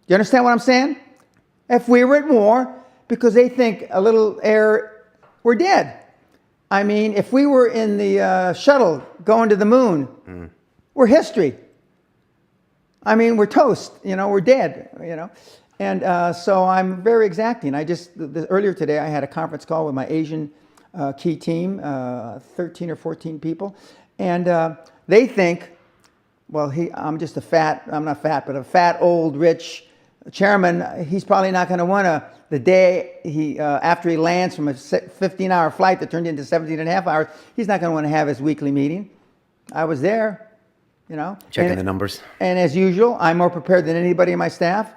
You understand what I'm saying? If we were at war, because they think a little error, we're dead. I mean, if we were in the shuttle going to the moon, we're history. I mean, we're toast. We're dead. And so I'm very exacting. Earlier today, I had a conference call with my Asian key team, 13 or 14 people, and they think, well, I'm just I'm not fat, but a fat, old, rich chairman. He's probably not going to want to, the day after he lands from a 15-hour flight that turned into 17 and a half hours, he's not going to want to have his weekly meeting. I was there, Checking the numbers. And as usual, I'm more prepared than anybody in my staff.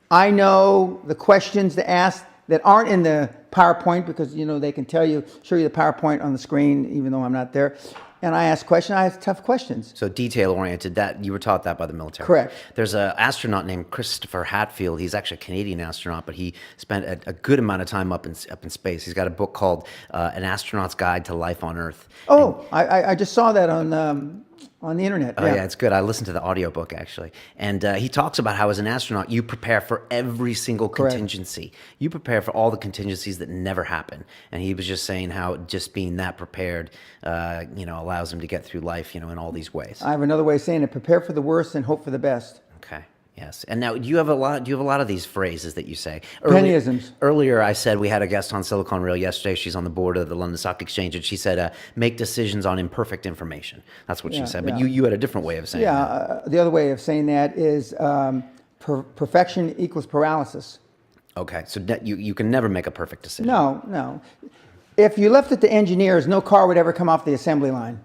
I know the questions to ask that aren't in the PowerPoint because, they can show you the PowerPoint on the screen, even though I'm not there. And I ask questions. I ask tough questions. So detail-oriented. That you were taught that by the military. Correct. There's an astronaut named Christopher Hatfield. He's actually a Canadian astronaut, but he spent a good amount of time up in space. He's got a book called An Astronaut's Guide to Life on Earth. Oh, I just saw that on the internet. Oh, yeah, it's good. I listened to the audiobook, actually. And he talks about how, as an astronaut, you prepare for every single contingency. You prepare for all the contingencies that never happen. And he was just saying how just being that prepared, allows him to get through life, in all these ways. I have another way of saying it: prepare for the worst and hope for the best. Okay. Yes. And now, do you have a lot of these phrases that you say? Pennyisms. Earlier, I said we had a guest on Silicon Reel yesterday. She's on the board of the London Stock Exchange, and she said, make decisions on imperfect information. That's what she said. But you had a different way of saying that. The other way of saying that is perfection equals paralysis. Okay. So you can never make a perfect decision. No. If you left it to engineers, no car would ever come off the assembly line.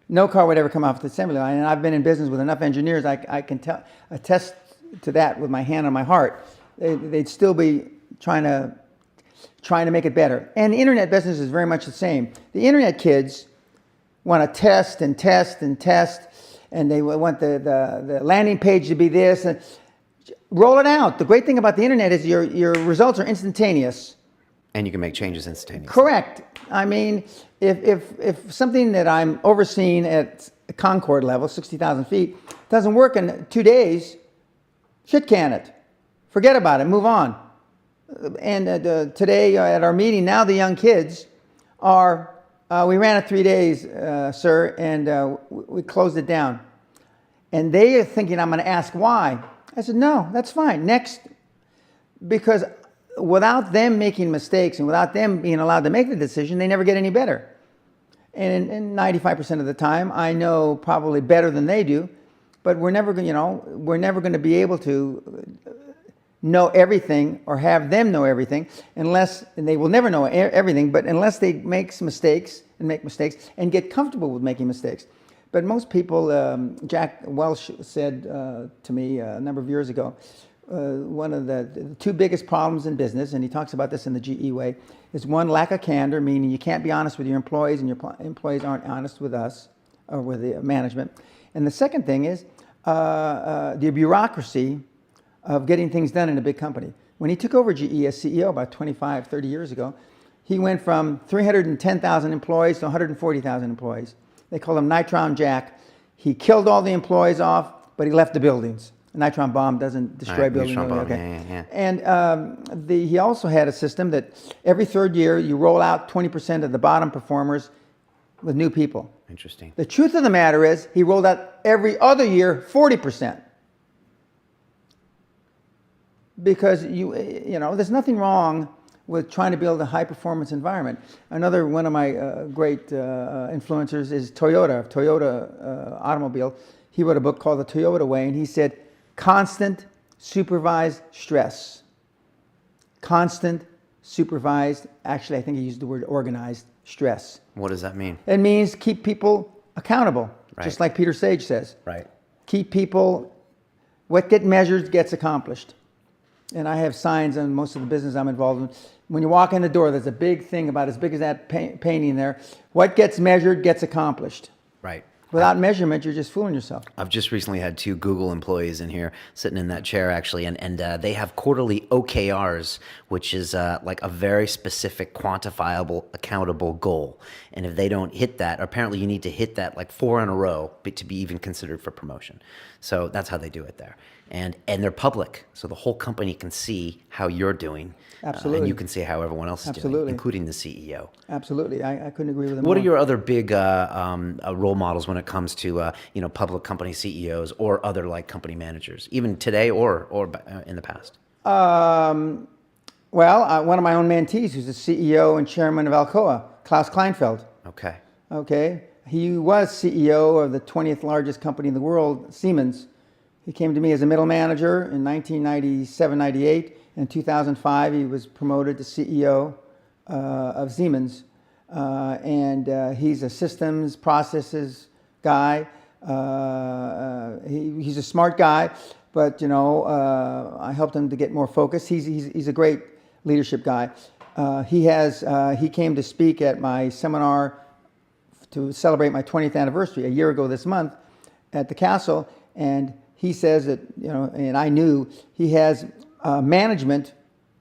No car would ever come off the assembly line. And I've been in business with enough engineers, I can attest to that with my hand on my heart. They'd still be trying to make it better. And the internet business is very much the same. The internet kids want to test and test and test, and they want the landing page to be this. And roll it out. The great thing about the internet is your results are instantaneous. And you can make changes instantaneously. Correct. I mean, if something that I'm overseeing at Concord level, 60,000 feet, doesn't work in 2 days, Shit can it. Forget about it. Move on. And today at our meeting, now the young kids are, we ran it 3 days, sir, and we closed it down. And they are thinking I'm going to ask why. I said, no, that's fine. Next, because without them making mistakes and without them being allowed to make the decision, they never get any better. And 95% of the time, I know probably better than they do, but we're never going to be able to know everything or have them know everything unless, and they will never know everything, but unless they make some mistakes and get comfortable with making mistakes. But most people, Jack Welch said to me a number of years ago, one of the two biggest problems in business, and he talks about this in the GE way, is one, lack of candor, meaning you can't be honest with your employees and your employees aren't honest with us or with the management. And the second thing is the bureaucracy of getting things done in a big company. When he took over GE as CEO about 25, 30 years ago, he went from 310,000 employees to 140,000 employees. They call him Nitron Jack. He killed all the employees off, but he left the buildings. A neutron bomb doesn't destroy buildings. Yeah. And he also had a system that every third year you roll out 20% of the bottom performers with new people. Interesting. The truth of the matter is he rolled out every other year 40%. Because there's nothing wrong with trying to build a high-performance environment. Another one of my great influencers is Toyota automobile. He wrote a book called The Toyota Way, and he said, constant supervised stress. Constant supervised, actually I think he used the word organized stress. What does that mean? It means keep people accountable, just like Peter Sage says. Right. Keep people, what gets measured gets accomplished. And I have signs on most of the business I'm involved in. When you walk in the door, there's a big thing about as big as that painting there. What gets measured gets accomplished. Right. Without measurement, you're just fooling yourself. I've just recently had 2 Google employees in here sitting in that chair, actually, and they have quarterly OKRs, which is like a very specific, quantifiable, accountable goal. And if they don't hit that, apparently you need to hit that like 4 in a row to be even considered for promotion. So that's how they do it there. And they're public, so the whole company can see how you're doing. Absolutely. And you can see how everyone else is doing, including the CEO. Absolutely. I couldn't agree with him What more. are your other big role models when it comes to public company CEOs or other like company managers, even today or in the past? Well, one of my own mentees, who's the CEO and chairman of Alcoa, Klaus Kleinfeld. Okay. He was CEO of the 20th largest company in the world, Siemens. He came to me as a middle manager in 1997-98. In 2005, he was promoted to CEO of Siemens. And he's a systems, processes guy. He's a smart guy, but I helped him to get more focused. He's a great leadership guy. He came to speak at my seminar to celebrate my 20th anniversary a year ago this month at the castle, and he says that, and I knew he has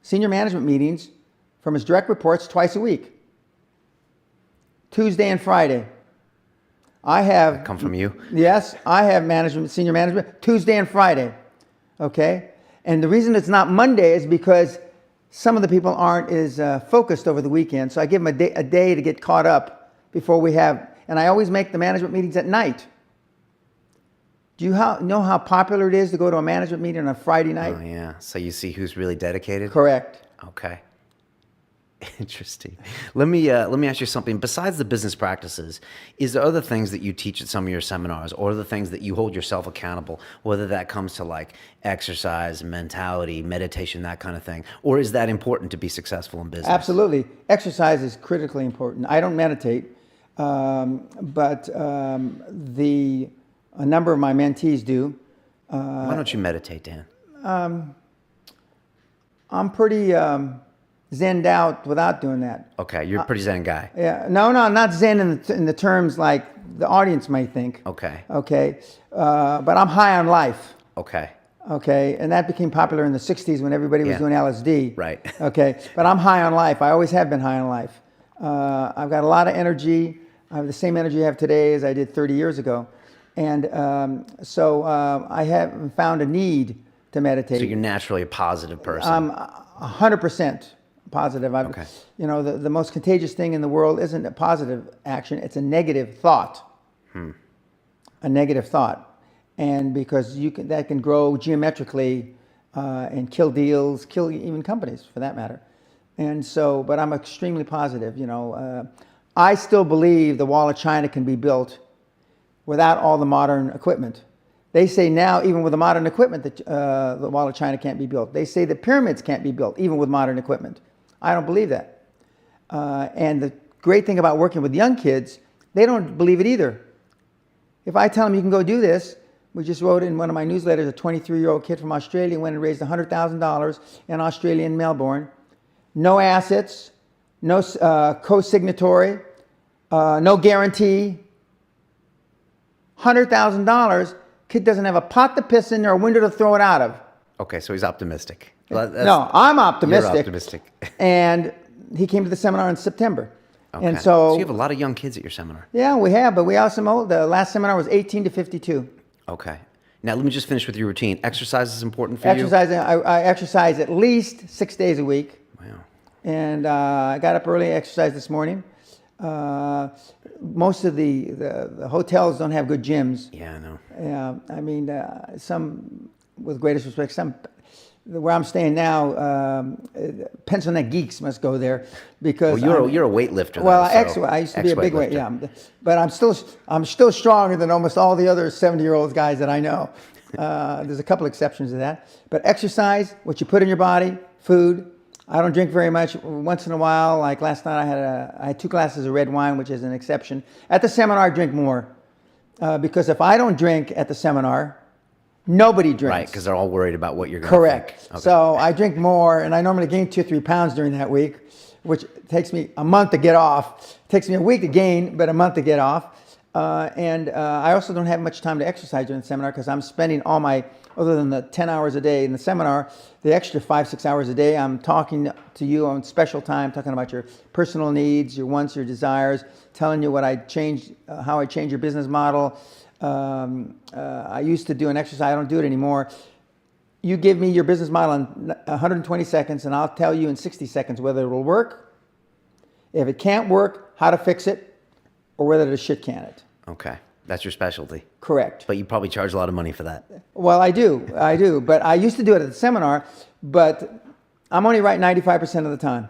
senior management meetings from his direct reports twice a week, Tuesday and Friday. That come from you? Yes, I have senior management, Tuesday and Friday, okay? And the reason it's not Monday is because some of the people aren't as focused over the weekend, so I give them a day to get caught up before we have, and I always make the management meetings at night. Do you know how popular it is to go to a management meeting on a Friday night? Oh, yeah. So you see who's really dedicated? Correct. Okay. Interesting. Let me ask you something. Besides the business practices, is there other things that you teach at some of your seminars, or the things that you hold yourself accountable, whether that comes to like exercise, mentality, meditation, that kind of thing? Or is that important to be successful in business? Absolutely. Exercise is critically important. I don't meditate, but a number of my mentees do. Why don't you meditate, Dan? I'm pretty zenned out without doing that. Okay, you're a pretty zen guy. Yeah, no, not zen in the terms like the audience may think. Okay. Okay, but I'm high on life. Okay. Okay, and that became popular in the 60s when everybody was doing LSD. Right. Okay, but I'm high on life. I always have been high on life. I've got a lot of energy. I have the same energy I have today as I did 30 years ago. And so I have found a need to meditate. So you're naturally a positive person. I'm 100% positive. Okay. You know, the most contagious thing in the world isn't a positive action, it's a negative thought. A negative thought. And because that can grow geometrically and kill deals, kill even companies for that matter. And so, but I'm extremely positive, you know. I still believe the Wall of China can be built without all the modern equipment. They say now, even with the modern equipment, that the Wall of China can't be built. They say the pyramids can't be built, even with modern equipment. I don't believe that. And the great thing about working with young kids, they don't believe it either. If I tell them you can go do this, we just wrote in one of my newsletters, a 23-year-old kid from Australia went and raised $100,000 in Australia in Melbourne. No assets, no co-signatory, no guarantee. $100,000, kid doesn't have a pot to piss in or a window to throw it out of. Okay, so he's optimistic. No, I'm optimistic. You're optimistic. And he came to the seminar in September. Okay. And so you have a lot of young kids at your seminar. Yeah, we have, but we have some old. The last seminar was 18 to 52. Okay. Now, let me just finish with your routine. Exercise is important for you? Exercising, I exercise at least 6 days a week. Wow. And I got up early, exercised this morning. Most of the hotels don't have good gyms. Yeah, I know. Yeah, I mean, some, with greatest respect, some, where I'm staying now, pencil neck geeks must go there because well, you're a weightlifter. Well, so I used to be a big weight, weightlifter. yeah. But I'm still stronger than almost all the other 70-year-old guys that I know. There's a couple exceptions to that. But exercise, what you put in your body, food. I don't drink very much. Once in a while, like last night, I had 2 glasses of red wine, which is an exception. At the seminar, I drink more because if I don't drink at the seminar, nobody drinks. Right, because they're all worried about what you're going to Correct. think. Okay. So I drink more, and I normally gain 2 or 3 pounds during that week, which takes me a month to get off. It takes me a week to gain, but a month to get off. And I also don't have much time to exercise during the seminar because I'm spending all my, other than the 10 hours a day in the seminar, the extra 5-6 hours a day, I'm talking to you on special time, talking about your personal needs, your wants, your desires, telling you what I changed, how I changed your business model. I used to do an exercise, I don't do it anymore. You give me your business model in 120 seconds and I'll tell you in 60 seconds whether it will work, if it can't work, how to fix it, or whether to shit can it. Okay, that's your specialty. Correct. But you probably charge a lot of money for that. Well, I do. But I used to do it at the seminar, but I'm only right 95% of the time.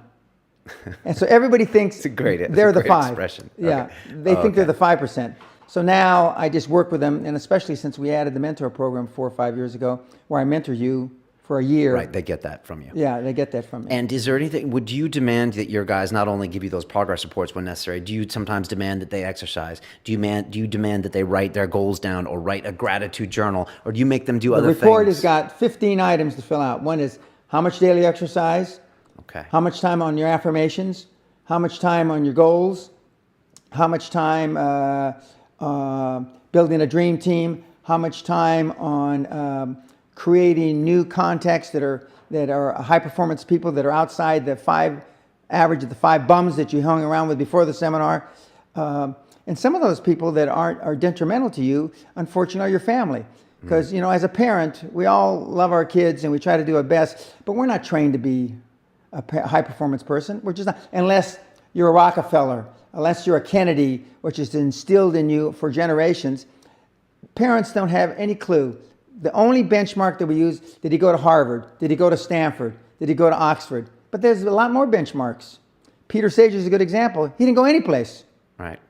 And so everybody thinks they're the 5. Expression. Yeah, Okay. they think they're the 5%. So now I just work with them, and especially since we added the mentor program 4 or 5 years ago, where I mentor you for a year. Right, they get that from you. Yeah, they get that from me. And is there anything, would you demand that your guys not only give you those progress reports when necessary, do you sometimes demand that they exercise? Do you demand that they write their goals down or write a gratitude journal? Or do you make them do other things? The report has got 15 items to fill out. One is how much daily exercise, okay, how much time on your affirmations, how much time on your goals, how much time building a dream team, how much time on creating new contacts that are high performance people that are outside the average of the 5 bums that you hung around with before the seminar. And some of those people that are detrimental to you, unfortunately, are your family. Because, you know, as a parent, we all love our kids and we try to do our best, but we're not trained to be a high performance person. We're just not, unless you're a Rockefeller, unless you're a Kennedy, which is instilled in you for generations. Parents don't have any clue. The only benchmark that we use, did he go to Harvard? Did he go to Stanford? Did he go to Oxford? But there's a lot more benchmarks. Peter Sage is a good example. He didn't go anyplace. Right.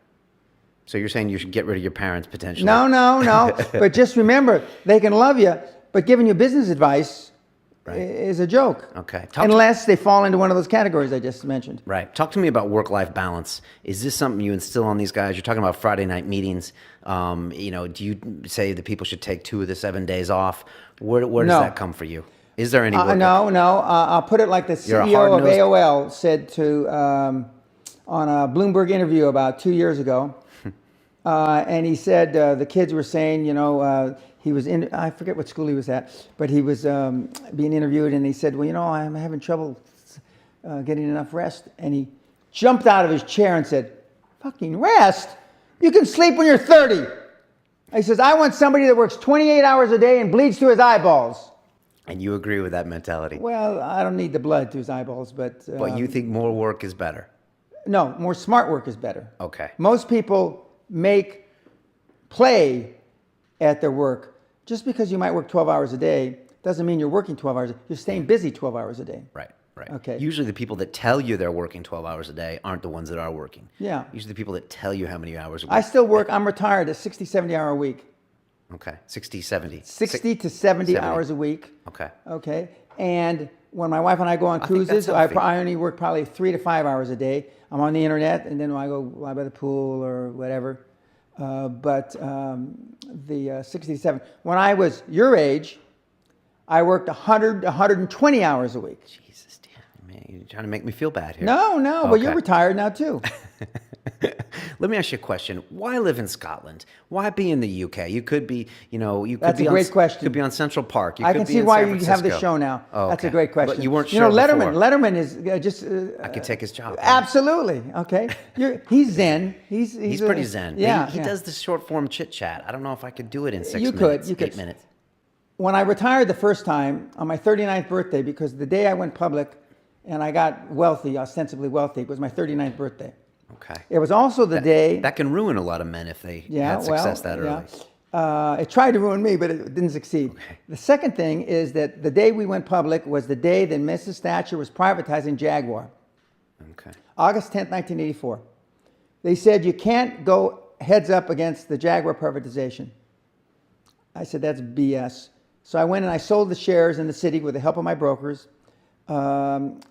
So you're saying you should get rid of your parents potentially? No. But just remember, they can love you, but giving you business advice is a joke. Okay. Unless they fall into one of those categories I just mentioned. Right. Talk to me about work-life balance. Is this something you instill on these guys? You're talking about Friday night meetings. You know, do you say that people should take 2 of the 7 days off? Where does that come for you? Is there any work? No. I'll put it like the CEO of AOL said to on a Bloomberg interview about 2 years ago. And he said the kids were saying, you know, he was in, I forget what school he was at, but he was being interviewed and he said, well, you know, I'm having trouble getting enough rest. And he jumped out of his chair and said, fucking rest? You can sleep when you're 30. He says, I want somebody that works 28 hours a day and bleeds through his eyeballs. And you agree with that mentality. Well, I don't need the blood to his eyeballs, but But you think more work is better. no, more smart work is better. Okay. Most people make play at their work. Just because you might work 12 hours a day doesn't mean you're working 12 hours. You're staying busy 12 hours a day. Right. Right. Okay. Usually the people that tell you they're working 12 hours a day aren't the ones that are working. Yeah. Usually the people that tell you how many hours a week. I still work. I'm retired at 60, 70 hour a week. Okay. 60, 70. 60 to 70 hours a week. Okay. Okay. And when my wife and I go on I think that's cruises, I healthy. only work probably 3 to 5 hours a day. I'm on the internet, and then I go lie by the pool or whatever. But the 67. When I was your age, I worked 100, 120 hours a week. Jesus, damn, man, you're trying to make me feel bad here. No, but you're Okay. retired now too. Let me ask you a question. Why live in Scotland? Why be in the UK? You could be, you could That's be a on, great question. Could be on Central Park. You I could can be see in why San you have Francisco. this show now. Oh, That's a okay. great question. But you weren't You know, sure Letterman. before. Letterman is just. I could take his job. Absolutely. Okay. He's zen. He's Pretty zen. Yeah. He does the short form chit chat. I don't know if I could do it in 6 You minutes. could. 8 minutes. When I retired the first time on my 39th birthday, because the day I went public and I got wealthy, ostensibly wealthy, it was my 39th birthday. Okay. It was also the day. That can ruin a lot of men if they had success that early. It tried to ruin me, but it didn't succeed. Okay. The second thing is that the day we went public was the day that Mrs. Thatcher was privatizing Jaguar, Okay. August 10th, 1984. They said you can't go heads up against the Jaguar privatization. I said, that's BS. So I went and I sold the shares in the city with the help of my brokers. And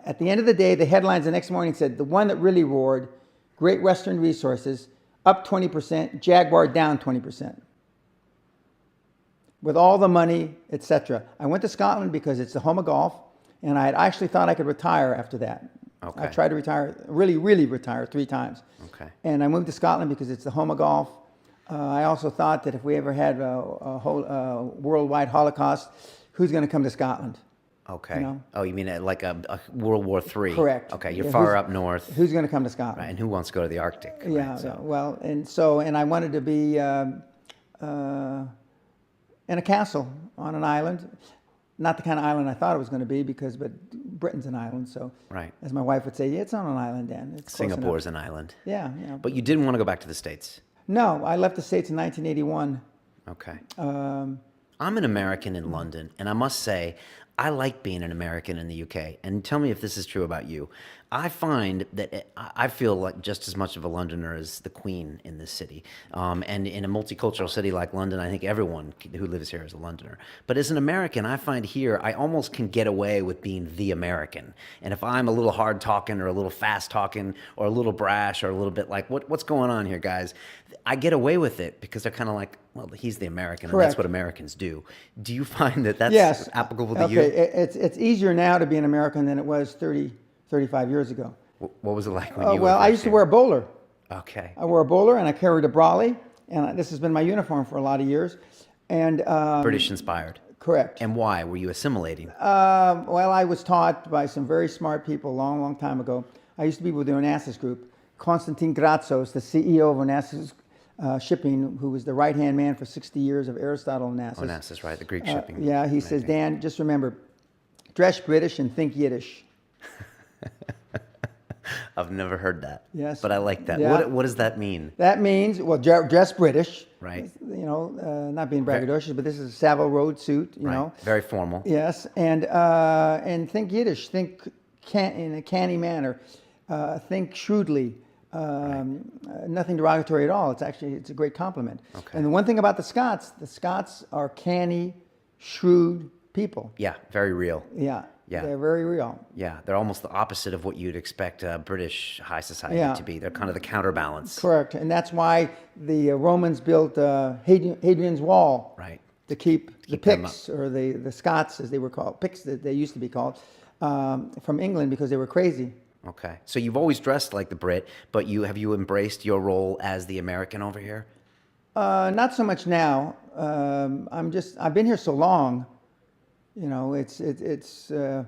at the end of the day, the headlines the next morning said, the one that really roared, Great Western Resources, up 20%, Jaguar down 20%. With all the money, etc. I went to Scotland because it's the home of golf, and I had actually thought I could retire after that. Okay. I tried to retire, really retire 3 times. Okay. And I moved to Scotland because it's the home of golf. I also thought that if we ever had a whole worldwide Holocaust, who's going to come to Scotland? Okay. You know? Oh, you mean like a World War III? Correct. Okay, you're Yeah, far up north. Who's going to come to Scotland? Right, and who wants to go to the Arctic? Right, Yeah, so- yeah. Well, and I wanted to be in a castle on an island. Not the kind of island I thought it was going to be, but Britain's an island. So, Right. as my wife would say, yeah, it's on an island, Dan. It's close enough. Singapore's an island. Yeah, yeah. But you didn't want to go back to the States. No, I left the States in 1981. Okay. Um, I'm an American in London, and I must say, I like being an American in the UK. And tell me if this is true about you. I find that I feel like just as much of a Londoner as the Queen in this city. And in a multicultural city like London, I think everyone who lives here is a Londoner. But as an American, I find here I almost can get away with being the American. And if I'm a little hard talking or a little fast talking or a little brash or a little bit like, what's going on here, guys? I get away with it because they're kind of like, well, he's the American, and Correct. that's what Americans do. Do you find that that's yes. applicable to okay. you? It's easier now to be an American than it was 30, 35 years ago. What was it like when you were Well, I first used to here? wear a bowler. Okay. I wore a bowler and I carried a brolly, and this has been my uniform for a lot of years. And British inspired. correct. And why? Were you assimilating? Well, I was taught by some very smart people a long, long time ago. I used to be with the Onassis Group. Konstantin Gratsos, the CEO of Onassis Shipping, who was the right-hand man for 60 years of Aristotle Onassis. Onassis, right? The Greek shipping. Yeah, he says, Dan, just remember, dress British and think Yiddish. I've never heard that. Yes. But I like that. Yeah. What does that mean? That means, well, dress British. Right. You know, not being braggadocious, but this is a Savile Road suit, you know. Very formal. Yes, and think Yiddish, think in a canny manner, think shrewdly. Nothing derogatory at all. It's a great compliment. Okay. And the one thing about the Scots are canny, shrewd people. Yeah, very real. Yeah. Yeah. They're very real. Yeah, they're almost the opposite of what you'd expect British high society Yeah. to be. They're kind of the counterbalance. Correct, and that's why the Romans built Hadrian's Wall. Right. To keep the them Picts, or the Scots, as they were called, Picts that they used to be called, from England because they were crazy. Okay. So you've always dressed like the Brit, but have you embraced your role as the American over here? Not so much now. I've been here so long. You know, it's a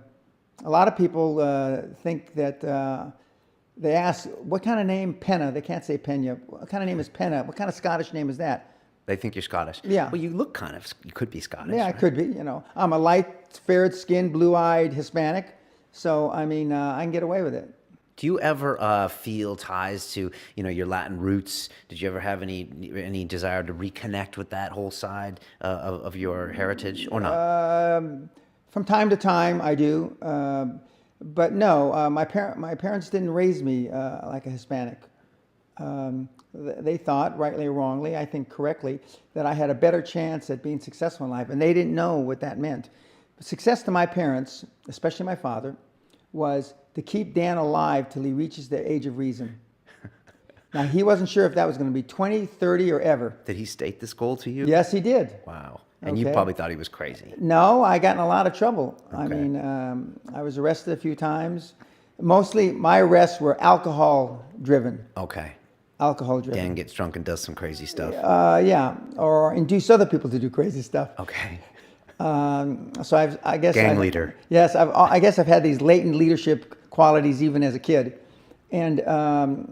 lot of people think that they ask, what kind of name Pena? They can't say Peña. What kind of name is Pena? What kind of Scottish name is that? They think you're Scottish. Yeah. Well, you look kind of, you could be Scottish. Yeah, I right? could be, you know. I'm a light, fair-skinned, blue-eyed Hispanic, so, I mean, I can get away with it. Do you ever feel ties to, your Latin roots? Did you ever have any desire to reconnect with that whole side of your heritage, or not? From time to time, I do. But no, my parents didn't raise me like a Hispanic. They thought, rightly or wrongly, I think correctly, that I had a better chance at being successful in life, and they didn't know what that meant. Success to my parents, especially my father, was to keep Dan alive till he reaches the age of reason. Now, he wasn't sure if that was going to be 20, 30, or ever. Did he state this goal to you? Yes, he did. Wow. And you Okay. probably thought he was crazy. No, I got in a lot of trouble. I Okay. mean, I was arrested a few times. Mostly, my arrests were alcohol-driven. Okay. Alcohol-driven. Dan gets drunk and does some crazy stuff. Yeah, or induce other people to do crazy stuff. Okay. So I guess Gang leader. Yes, I guess I've had these latent leadership qualities even as a kid, and then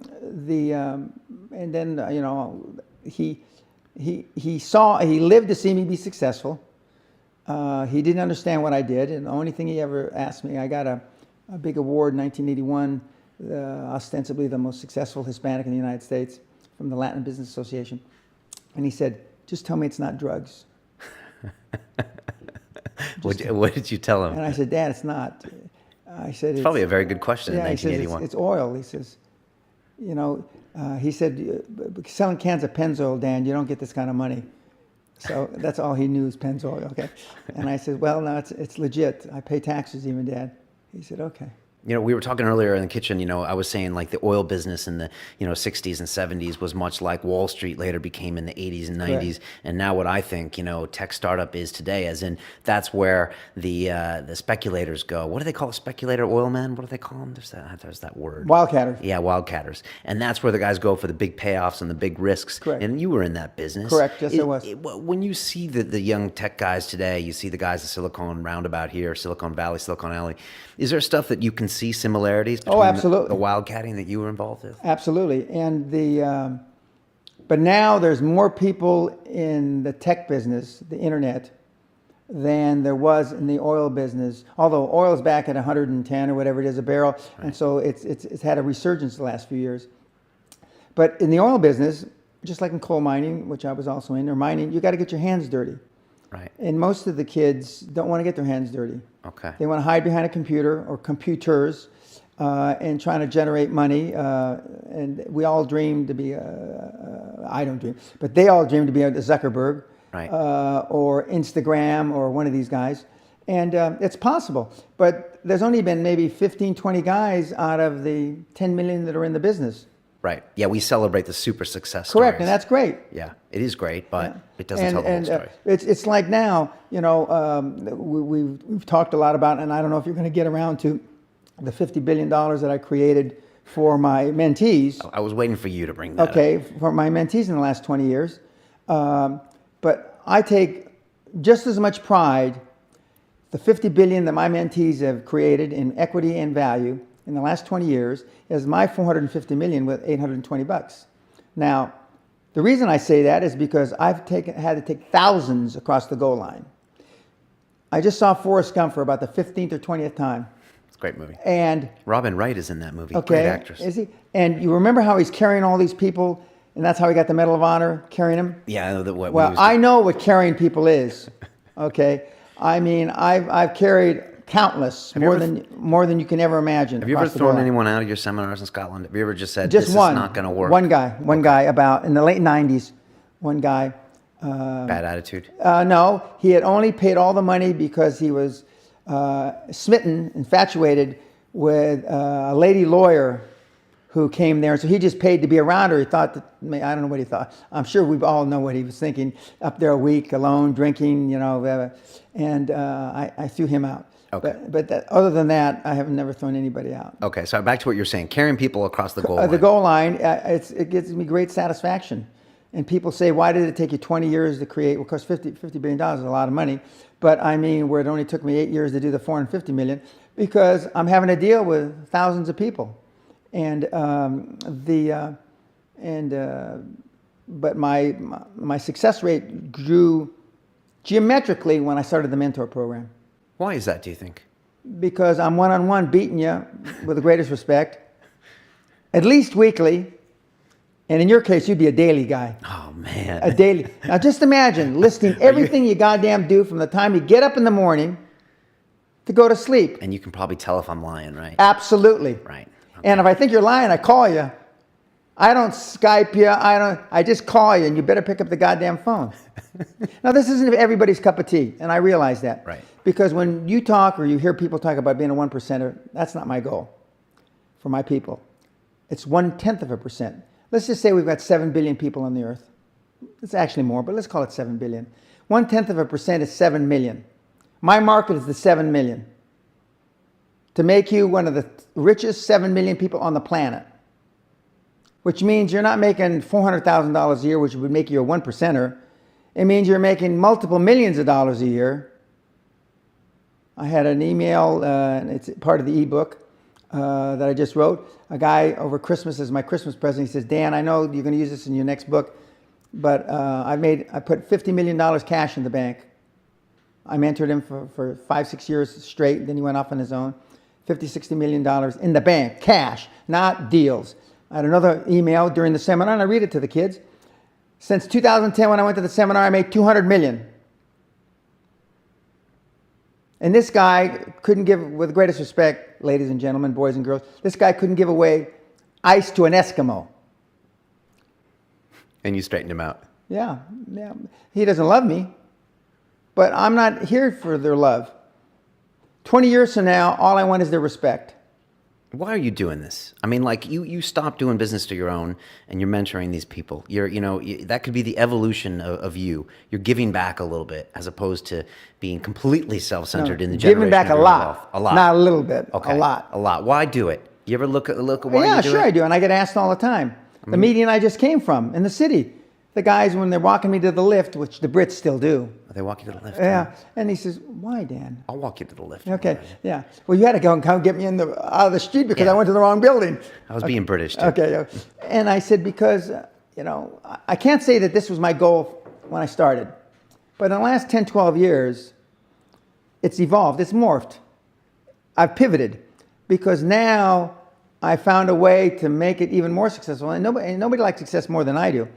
he lived to see me be successful. He didn't understand what I did, and the only thing he ever asked me, I got a big award in 1981, ostensibly the most successful Hispanic in the United States from the Latin Business Association, and he said, "Just tell me it's not drugs." What did you tell him? And I said, "Dad, it's not." I said, It's probably a very good question in he says, 1981. it's oil. He says, he said, selling cans of Pennzoil, Dan, you don't get this kind of money. So that's all he knew is Pennzoil, okay? And I said, well, no, it's legit. I pay taxes even, Dad. He said, okay. We were talking earlier in the kitchen, I was saying like the oil business in the, 60s and 70s was much like Wall Street later became in the 80s and 90s. Correct. And now what I think, tech startup is today, as in that's where the speculators go. What do they call a speculator? Oil man? What do they call them? There's that word. Wildcatters. Yeah, wildcatters. And that's where the guys go for the big payoffs and the big risks. Correct. And you were in that business. Correct, yes, I was. When you see the young tech guys today, you see the guys at Silicon Roundabout here, Silicon Valley, Silicon Alley, is there stuff that you can see similarities between absolutely. the wildcatting that you were involved with? Absolutely. And but now there's more people in the tech business, the internet, than there was in the oil business. Although oil is back at 110 or whatever it is a barrel, right. And so it's had a resurgence the last few years. But in the oil business, just like in coal mining, which I was also in, or mining, you got to get your hands dirty. Right. And most of the kids don't want to get their hands dirty. Okay. They want to hide behind a computer or computers and trying to generate money. And we all dream to be, I don't dream, but they all dream to be a Zuckerberg, right. Or Instagram or one of these guys. And it's possible. But there's only been maybe 15, 20 guys out of the 10 million that are in the business. Right. Yeah, we celebrate the super success Correct, stories. and that's great. Yeah, it is great, but Yeah. it doesn't tell the whole story. It's like now, we've talked a lot about, and I don't know if you're going to get around to the $50 billion that I created for my mentees. I was waiting for you to bring that Okay, up. for my mentees in the last 20 years. But I take just as much pride, the $50 billion that my mentees have created in equity and value in the last 20 years, as my $450 million with $820. Now, the reason I say that is because I've had to take thousands across the goal line. I just saw Forrest Gump for about the 15th or 20th time. It's a great movie. And Robin Wright is in that movie. okay, Great actress. is he? And you remember how he's carrying all these people, and that's how he got the Medal of Honor, carrying them? Yeah, I know that. Well, I know what carrying people is. Okay, I mean, I've carried countless, more than you can ever imagine. Have you ever thrown anyone out of your seminars in Scotland? Have you ever just said, just this one, is not going to work? One guy about in the late 90s, one guy. Bad attitude? No, he had only paid all the money because he was smitten, infatuated with a lady lawyer who came there. So he just paid to be around her. He thought that, I don't know what he thought. I'm sure we all know what he was thinking. Up there a week, alone, drinking, and I threw him out. Okay. But other than that, I have never thrown anybody out. Okay, so back to what you're saying. Carrying people across the goal line. The goal line, it gives me great satisfaction. And people say, why did it take you 20 years to create? Well, of course, $50 billion is a lot of money. But I mean, where it only took me 8 years to do the $450 million, because I'm having to deal with thousands of people. And but my success rate grew geometrically when I started the mentor program. Why is that, do you think? Because I'm one-on-one beating you with the greatest respect, at least weekly. And in your case, you'd be a daily guy. Oh, man. A daily. Now just imagine listing everything you goddamn do from the time you get up in the morning to go to sleep. And you can probably tell if I'm lying, right? Absolutely. Right. Okay. And if I think you're lying, I call you. I don't Skype you. I just call you, and you better pick up the goddamn phone. Now, this isn't everybody's cup of tea, and I realize that. Right. Because when you talk or you hear people talk about being a 1%er, that's not my goal for my people. It's 0.1%. Let's just say we've got 7 billion people on the earth. It's actually more, but let's call it 7 billion. 0.1% is 7 million. My market is the 7 million. To make you one of the richest 7 million people on the planet, which means you're not making $400,000 a year, which would make you a 1%er. It means you're making multiple millions of dollars a year. I had an email, and it's part of the ebook that I just wrote. A guy over Christmas as my Christmas present. He says, Dan, I know you're going to use this in your next book, but I put $50 million cash in the bank. I mentored him for 5-6 years straight. Then he went off on his own. $50-60 million in the bank, cash, not deals. I had another email during the seminar, and I read it to the kids. Since 2010, when I went to the seminar, I made $200 million. And this guy couldn't give, with the greatest respect, ladies and gentlemen, boys and girls, this guy couldn't give away ice to an Eskimo. And you straightened him out. Yeah. He doesn't love me, but I'm not here for their love. 20 years from now, all I want is their respect. Why are you doing this? I mean, like you stopped doing business to your own, and you're mentoring these people. That could be the evolution of you. You're giving back a little bit, as opposed to being completely self-centered in the generation. Giving back of a your lot, wealth. A lot, not a little bit. Okay, a lot. A lot. Why do it? You ever look at why Yeah, you do sure it? I do, and I get asked all the time. The meeting I just came from in the city, the guys when they're walking me to the lift, which the Brits still do. They walk you to the lift. Yeah, and he says, "Why, Dan?" I'll walk you to the lift. Okay, yeah. Well, you had to go and come get me out of the street because I went to the wrong building. I was being British too. Okay, and I said because I can't say that this was my goal when I started, but in the last 10, 12 years, it's evolved, it's morphed. I've pivoted because now I found a way to make it even more successful, and nobody likes success more than I do.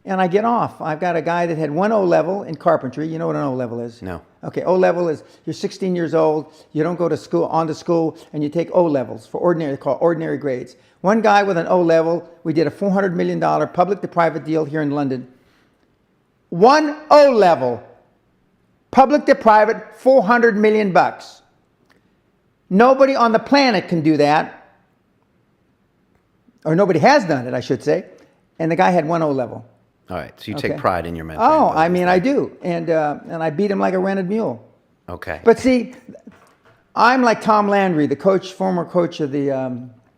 And I get off. I've got a guy that had 1 O level in carpentry. You know what an O level is? No. Okay, O level is you're 16 years old, you don't go to school, and you take O levels for ordinary, called ordinary grades. One guy with an O level, we did a $400 million public to private deal here in London. 1 O level, public to private, $400 million bucks. Nobody on the planet can do that, or nobody has done it, I should say. And the guy had 1 O level. All right, so you take pride in your mentoring. Oh, I mean, I do, and I beat him like a rented mule. Okay. But see, I'm like Tom Landry, the former coach of the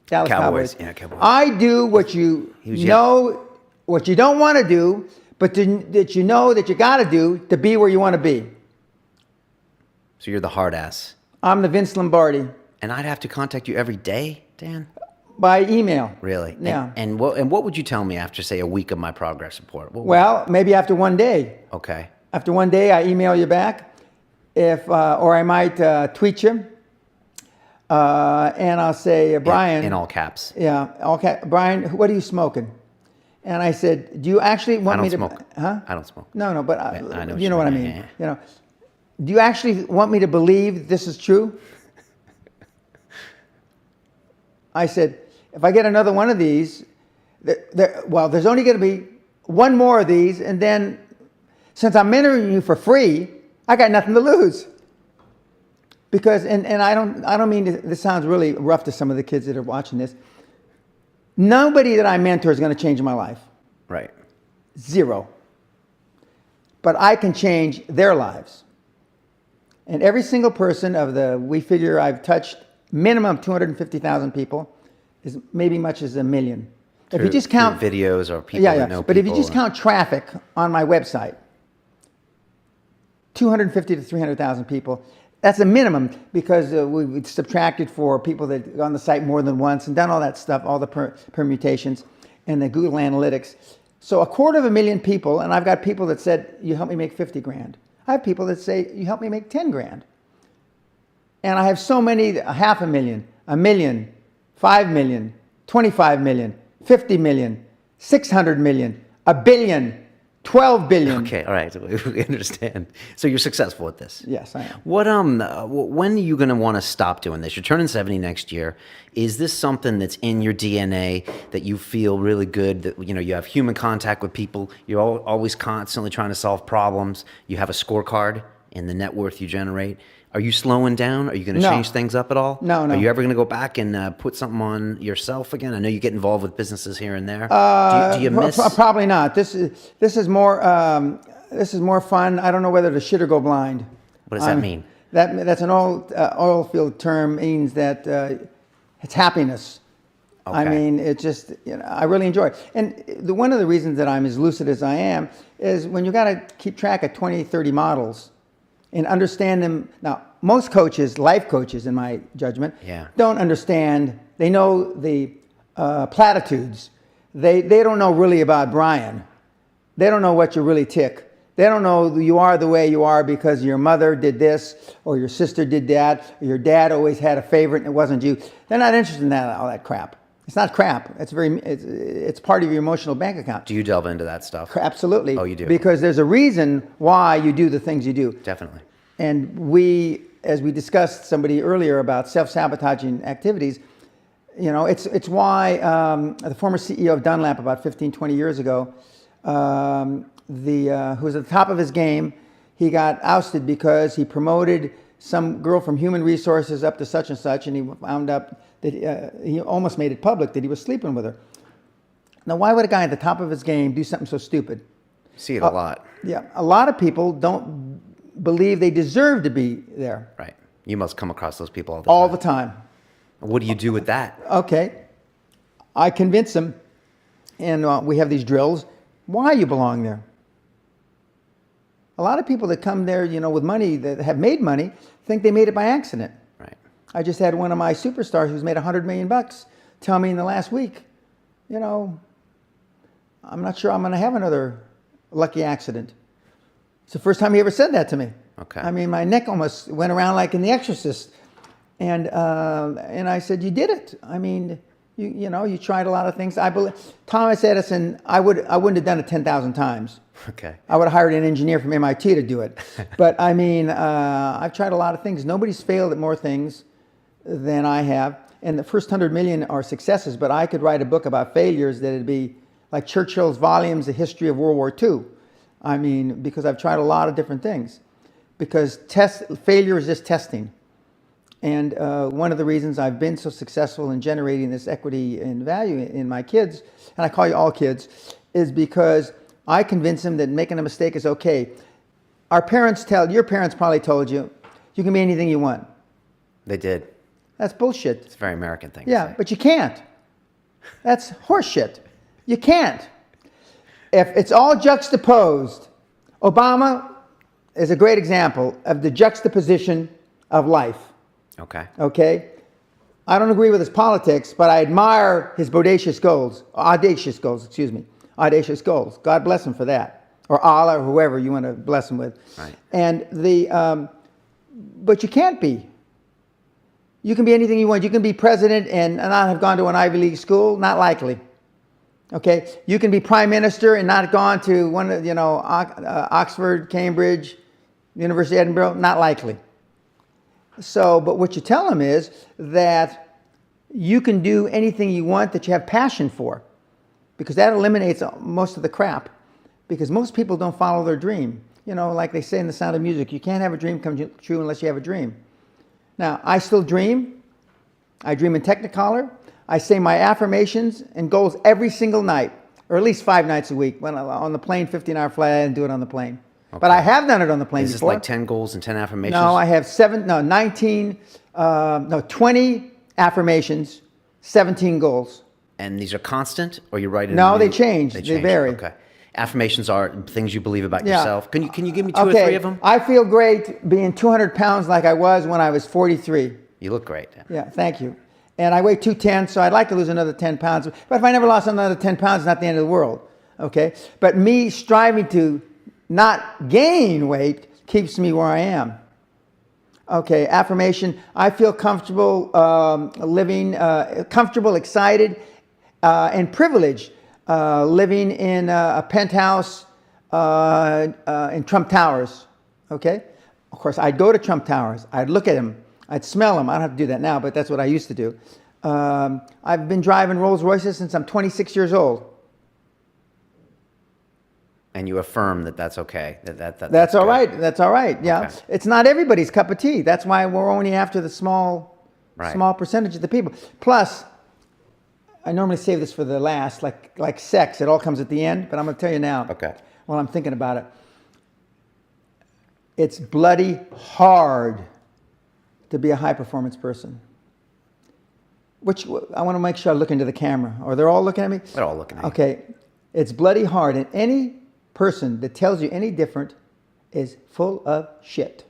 Dallas Cowboys. Yeah, Cowboys. I do what you know, what you don't want to do, but that you know that you got to do to be where you want to be. So you're the hard ass. I'm the Vince Lombardi. And I'd have to contact you every day, Dan? By email. Really? Yeah. And what would you tell me after, say, a week of my progress report? Well, maybe after one day. Okay. After one day, I email you back, or I might tweet you, and I'll say, Brian. In all caps. Yeah, all caps. Brian, what are you smoking? And I said, do you actually want me to? I don't smoke. Huh? I don't smoke. No, but I know you know what I mean. Yeah. You know, do you actually want me to believe this is true? I said, if I get another one of these, there's only going to be one more of these, and then since I'm mentoring you for free, I got nothing to lose. Because, and I don't mean this sounds really rough to some of the kids that are watching this. Nobody that I mentor is going to change my life. Right. Zero. But I can change their lives. And every single person we figure I've touched minimum 250,000 people is maybe much as 1 million. If you just count videos or people that know but people, if you just count traffic on my website, 250 to 300,000 people, that's a minimum because we subtracted for people that go on the site more than once and done all that stuff, all the permutations and the Google Analytics. So 250,000 people, and I've got people that said, you help me make 50 grand. I have people that say, you help me make 10 grand. And I have so many, 500,000, 1 million, 5 million, 25 million, 50 million, 600 million, 1 billion, 12 billion. Okay, all right, we understand. So you're successful at this. Yes, I am. What when are you going to want to stop doing this? You're turning 70 next year. Is this something that's in your DNA that you feel really good that you have human contact with people, you're always constantly trying to solve problems, you have a scorecard in the net worth you generate? Are you slowing down? Are you going to change things up at all? No. Are you ever going to go back and put something on yourself again? I know you get involved with businesses here and there. Do you miss? Probably not. This is more fun. I don't know whether to shit or go blind. What does that mean? That's an oil field term. Means that it's happiness. Okay. I mean, it just I really enjoy it. And one of the reasons that I'm as lucid as I am is when you got to keep track of 20, 30 models. And understand them. Now, most coaches, life coaches, in my judgment, don't understand. They know the platitudes. They don't know really about Brian. They don't know what you really tick. They don't know you are the way you are because your mother did this, or your sister did that, or your dad always had a favorite and it wasn't you. They're not interested in all that crap. It's not crap. It's part of your emotional bank account. Do you delve into that stuff? Absolutely. Oh, you do? Because there's a reason why you do the things you do. Definitely. And as we discussed somebody earlier about self-sabotaging activities, it's why the former CEO of Dunlap about 15, 20 years ago, who was at the top of his game, he got ousted because he promoted some girl from human resources up to such and such, and he wound up that he almost made it public that he was sleeping with her. Now, why would a guy at the top of his game do something so stupid? See it a lot. Yeah, a lot of people don't believe they deserve to be there. Right. You must come across those people all the time. All the time. What do you do with that? Okay. I convince them, and we have these drills, why you belong there. A lot of people that come there, with money, that have made money, think they made it by accident. Right. I just had one of my superstars who's made $100 million tell me in the last week, I'm not sure I'm going to have another lucky accident. It's the first time he ever said that to me. Okay. I mean, my neck almost went around like in The Exorcist. And I said, you did it. I mean, you tried a lot of things. I believe Thomas Edison, I wouldn't have done it 10,000 times. Okay. I would have hired an engineer from MIT to do it. But I mean, I've tried a lot of things. Nobody's failed at more things than I have. And the first 100 million are successes, but I could write a book about failures that would be like Churchill's volumes, The History of World War II. I mean, because I've tried a lot of different things. Because failure is just testing. And one of the reasons I've been so successful in generating this equity and value in my kids, and I call you all kids, is because I convince them that making a mistake is okay. Your parents probably told you, you can be anything you want. They did. That's bullshit. It's a very American thing. Yeah, but you can't. That's horseshit. You can't. If it's all juxtaposed, Obama is a great example of the juxtaposition of life. Okay. Okay? I don't agree with his politics, but I admire his audacious goals. Audacious goals. God bless him for that. Or Allah, or whoever you want to bless him with. Right. And but you can't be. You can be anything you want. You can be president and not have gone to an Ivy League school. Not likely. Okay? You can be prime minister and not have gone to Oxford, Cambridge, University of Edinburgh. Not likely. So, but what you tell them is that you can do anything you want that you have passion for, because that eliminates most of the crap. Because most people don't follow their dream. Like they say in The Sound of Music, you can't have a dream come true unless you have a dream. Now, I still dream. I dream in Technicolor. I say my affirmations and goals every single night, or at least 5 nights a week. When I'm on the plane, 15-hour flight, I didn't do it on the plane. Okay. But I have done it on the plane before. Is this like 10 goals and 10 affirmations? No, I have 20 affirmations, 17 goals. And these are constant, or you write it? No, they change. They vary. Okay. Affirmations are things you believe about yourself. Can you give me two or three of them? I feel great being 200 pounds like I was when I was 43. You look great. Yeah, thank you. And I weigh 210, so I'd like to lose another 10 pounds. But if I never lost another 10 pounds, it's not the end of the world. okay? But me striving to not gain weight keeps me where I am. Okay, affirmation. I feel comfortable living, comfortable, excited, and privileged living in a penthouse in Trump Towers. Okay? Of course, I'd go to Trump Towers. I'd look at them. I'd smell them. I don't have to do that now, but that's what I used to do. I've been driving Rolls Royces since I'm 26 years old. And you affirm that that's okay. That's all right. That's all right. Yeah. Okay. It's not everybody's cup of tea. That's why we're only after the small percentage of the people. Plus, I normally save this for the last, like sex. It all comes at the end, but I'm going to tell you now. Okay. While I'm thinking about it. It's bloody hard to be a high-performance person. Which I want to make sure I look into the camera. Are they all looking at me? They're all looking at you. Okay. It's bloody hard, and any person that tells you any different is full of shit.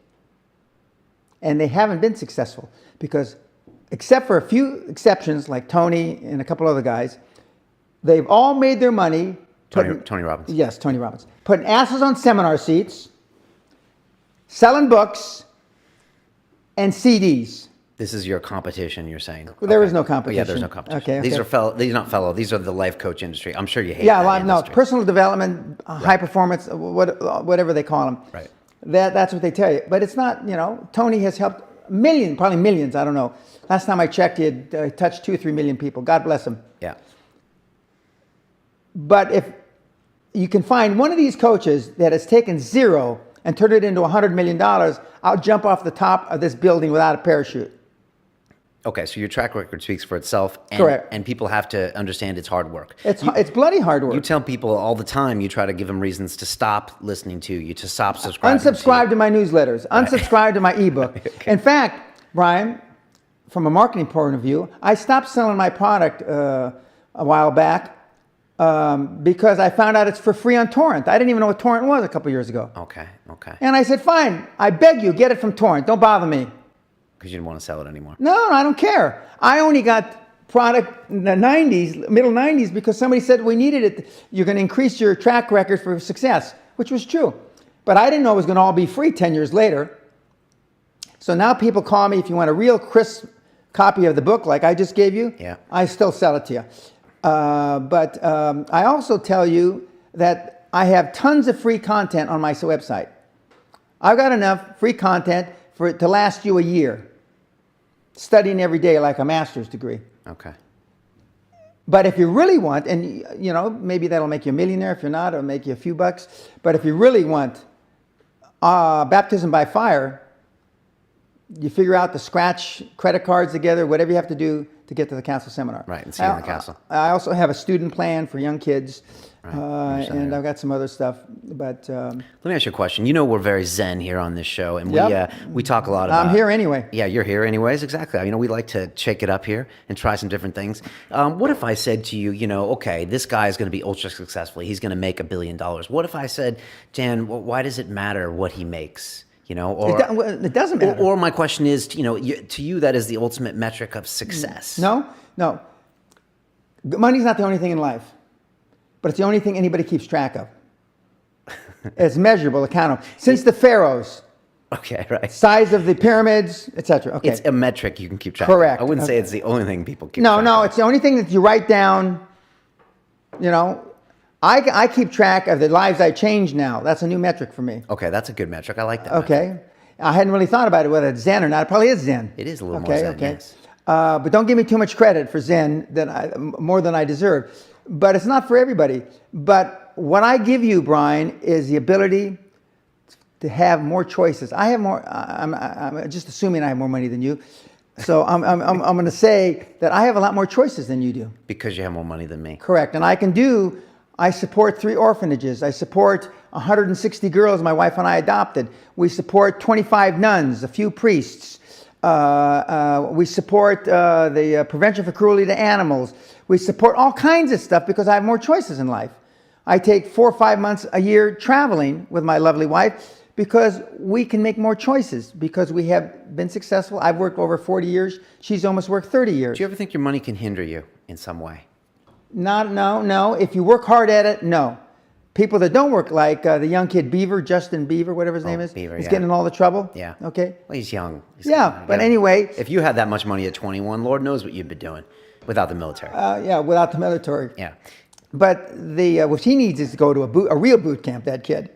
And they haven't been successful because, except for a few exceptions like Tony and a couple other guys, they've all made their money. Tony Robbins. Yes, Tony Robbins. Putting asses on seminar seats, selling books, and CDs. This is your competition, you're saying? Well, there is no competition. Oh, yeah, there's no competition. Okay. These are these are not fellow. These are the life coach industry. I'm sure you hate yeah, that no, industry. personal development, high performance, whatever they call them. Right. That's what they tell you. But it's not, Tony has helped millions, probably millions, I don't know. Last time I checked, he had touched 2 or 3 million people. God bless him. Yeah. But if you can find one of these coaches that has taken zero and turned it into $100 million, I'll jump off the top of this building without a parachute. Okay, so your track record speaks for itself. And, correct. And people have to understand it's hard work. It's bloody hard work. You tell people all the time, you try to give them reasons to stop listening to you, to stop subscribing Unsubscribe to my newsletters. Right. Unsubscribe to my ebook. Okay. In fact, Brian, from a marketing point of view, I stopped selling my product a while back because I found out it's for free on torrent. I didn't even know what torrent was a couple years ago. Okay. And I said, fine, I beg you, get it from torrent. Don't bother me. Because you didn't want to sell it anymore. No, I don't care. I only got product in the 90s, middle 90s, because somebody said we needed it. You're going to increase your track record for success, which was true. But I didn't know it was going to all be free 10 years later. So now people call me if you want a real crisp copy of the book like I just gave you. Yeah. I still sell it to you. But I also tell you that I have tons of free content on my website. I've got enough free content for it to last you a year. Studying every day like a master's degree. Okay. But if you really want, and maybe that'll make you a millionaire. If you're not, it'll make you a few bucks. But if you really want baptism by fire, you figure out to scratch credit cards together, whatever you have to do to get to the castle seminar. Right, and see you in the castle. I also have a student plan for young kids. Right. And I've got some other stuff, but let me ask you a question. We're very zen here on this show, and we talk a lot about. I'm here anyway. Yeah, you're here anyways. Exactly. We like to shake it up here and try some different things. What if I said to you, okay, this guy is going to be ultra successful. He's going to make $1 billion. What if I said, Dan, why does it matter what he makes? It doesn't matter. Or my question is, to you, that is the ultimate metric of success. No. Money's not the only thing in life. But it's the only thing anybody keeps track of. It's measurable, accountable. Since the pharaohs. Okay, right. Size of the pyramids, etc. Okay. It's a metric you can keep track Correct. of. I wouldn't say it's the only thing people keep track of. No, it's the only thing that you write down. I keep track of the lives I change now. That's a new metric for me. Okay, that's a good metric. I like that. Okay. Metric. I hadn't really thought about it, whether it's Zen or not. It probably is Zen. It is a little more Zen, yes. But don't give me too much credit for Zen, more than I deserve. But it's not for everybody. But what I give you, Brian, is the ability to have more choices. I have more. I'm just assuming I have more money than you. So I'm going to say that I have a lot more choices than you do. Because you have more money than me. Correct. And I support 3 orphanages. I support 160 girls my wife and I adopted. We support 25 nuns, a few priests. We support the prevention for cruelty to animals. We support all kinds of stuff because I have more choices in life. I take 4 or 5 months a year traveling with my lovely wife because we can make more choices because we have been successful. I've worked over 40 years. She's almost worked 30 years. Do you ever think your money can hinder you in some way? No. If you work hard at it, no. People that don't work, like the young kid Justin Beaver, whatever his name is, Beaver, he's yeah. getting in all the trouble. Yeah. Okay. Well, he's young. But anyway. If you had that much money at 21, Lord knows what you'd be doing without the military. Without the military. Yeah. But what he needs is to go to a real boot camp, that kid.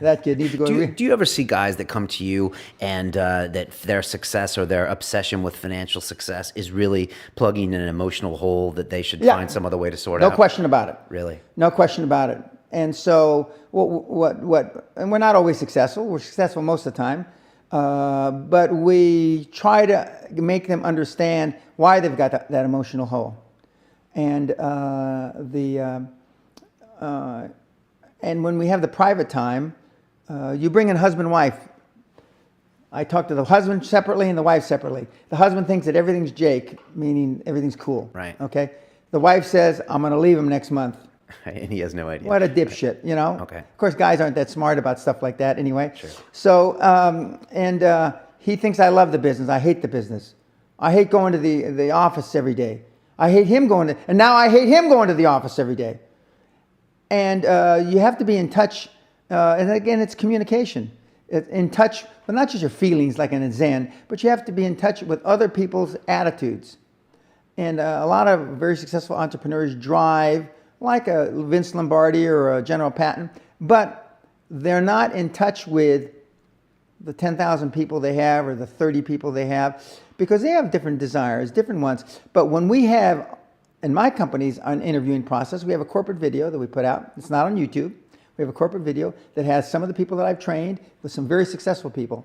That kid needs to go Do you ever see guys that come to you and that their success or their obsession with financial success is really plugging an emotional hole that they should find some other way to sort out? No question about it. Really? No question about it. And so, and we're not always successful. We're successful most of the time. But we try to make them understand why they've got that emotional hole. And and when we have the private time, you bring in husband and wife. I talk to the husband separately and the wife separately. The husband thinks that everything's Jake, meaning everything's cool. Right. Okay. The wife says, I'm going to leave him next month. And he has no idea. What a dipshit, you know? Okay. Of course, guys aren't that smart about stuff like that anyway. Sure. So, he thinks I love the business. I hate the business. I hate going to the office every day. I hate him and now I hate him going to the office every day. And you have to be in touch, and again, it's communication. In touch, but not just your feelings like in a Zen, but you have to be in touch with other people's attitudes. And a lot of very successful entrepreneurs drive like a Vince Lombardi or a General Patton, but they're not in touch with the 10,000 people they have or the 30 people they have, because they have different desires, different wants. But when we have, in my company's an interviewing process, we have a corporate video that we put out. It's not on YouTube. We have a corporate video that has some of the people that I've trained with some very successful people.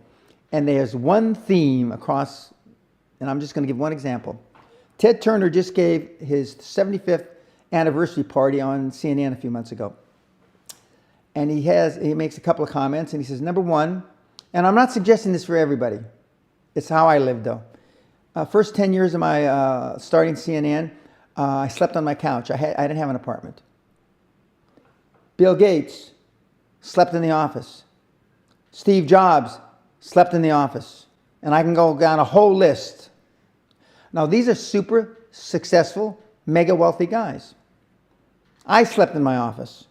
And there's one theme across, and I'm just going to give one example. Ted Turner just gave his 75th anniversary party on CNN a few months ago. And he makes a couple of comments, and he says, number one, and I'm not suggesting this for everybody. It's how I live, though. First 10 years of my starting CNN, I slept on my couch. I didn't have an apartment. Bill Gates slept in the office. Steve Jobs slept in the office. And I can go down a whole list. Now, these are super successful, mega wealthy guys. I slept in my office.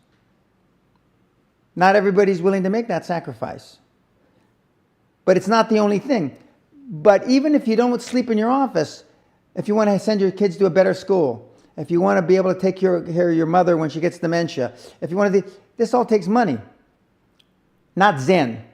Not everybody's willing to make that sacrifice. But it's not the only thing. But even if you don't sleep in your office, if you want to send your kids to a better school, if you want to be able to take care of your mother when she gets dementia, if you want to, this all takes money. Not Zen.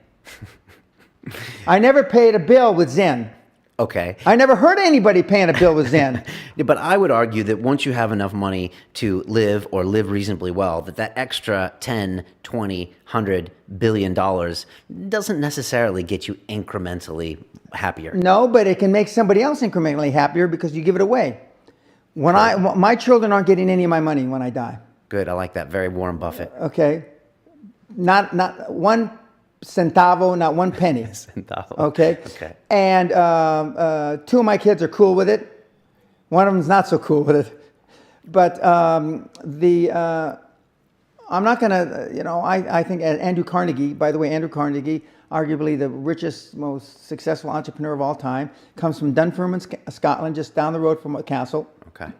I never paid a bill with Zen. Okay. I never heard of anybody paying a bill with Zen. Yeah, but I would argue that once you have enough money to live or live reasonably well, that extra 10, 20, 100 billion dollars doesn't necessarily get you incrementally happier. No, but it can make somebody else incrementally happier because you give it away. My children aren't getting any of my money when I die. Good. I like that. Very Warren Buffett. Okay. Not one centavo, not one penny. Centavo. Okay. Okay. And two of my kids are cool with it. One of them's not so cool with it. But I'm not going to, I think Andrew Carnegie, by the way, Andrew Carnegie, arguably the richest, most successful entrepreneur of all time, comes from Dunfermline, Scotland, just down the road from a castle. Okay.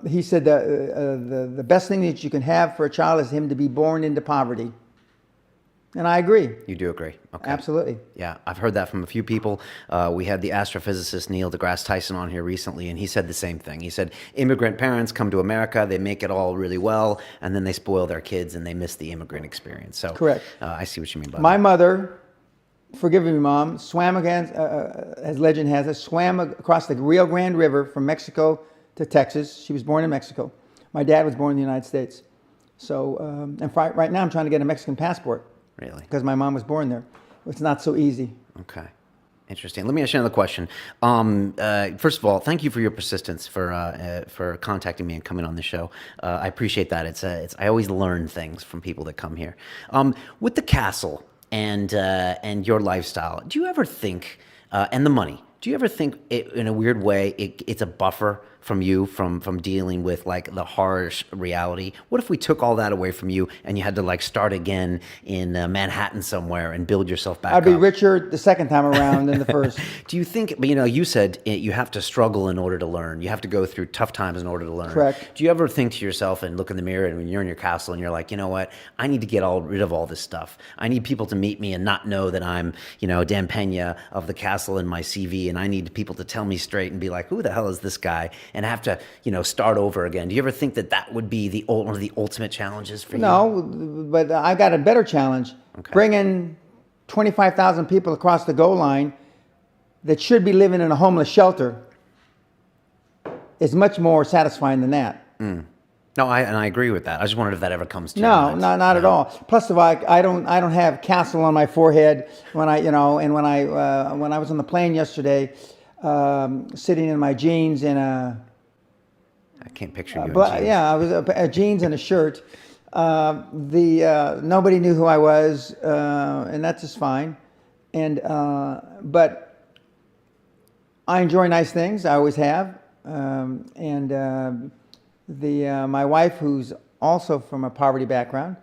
He said the best thing that you can have for a child is him to be born into poverty. And I agree. You do agree. Okay. Absolutely. Yeah, I've heard that from a few people. We had the astrophysicist Neil deGrasse Tyson on here recently, and he said the same thing. He said immigrant parents come to America, they make it all really well, and then they spoil their kids and they miss the immigrant experience. So correct. I see what you mean by that. My mother, forgive me, Mom, swam against, as legend has it, swam across the Rio Grande River from Mexico to Texas. She was born in Mexico. My dad was born in the United States. So, and right now I'm trying to get a Mexican passport. Really? Because my mom was born there. It's not so easy. Okay. Interesting. Let me ask you another question. First of all, thank you for your persistence for contacting me and coming on the show. I appreciate that. I always learn things from people that come here. With the castle and your lifestyle, do you ever think, and the money, Do you ever think, in a weird way, it's a buffer from you from dealing with like the harsh reality? What if we took all that away from you and you had to like start again in Manhattan somewhere and build yourself back I'd be up? richer the second time around than the first. Do you think, but you said you have to struggle in order to learn. You have to go through tough times in order to learn. Correct. Do you ever think to yourself and look in the mirror and when you're in your castle and you're like, you know what, I need to get rid of all this stuff. I need people to meet me and not know that I'm, Dan Pena of the castle in my CV, and I need people to tell me straight and be like, who the hell is this guy? And I have to, start over again. Do you ever think that would be one of the ultimate challenges for you? No, but I got a better challenge. Okay. Bringing 25,000 people across the goal line that should be living in a homeless shelter is much more satisfying than that. Mm. No, I agree with that. I just wondered if that ever comes to No, your mind. not at all. Plus, I don't have castle on my forehead when and when I was on the plane yesterday, sitting in my jeans and I can't picture you in jeans. yeah, I was jeans and a shirt. Nobody knew who I was, and that's just fine. And but I enjoy nice things. I always have. My wife, who's also from a poverty background,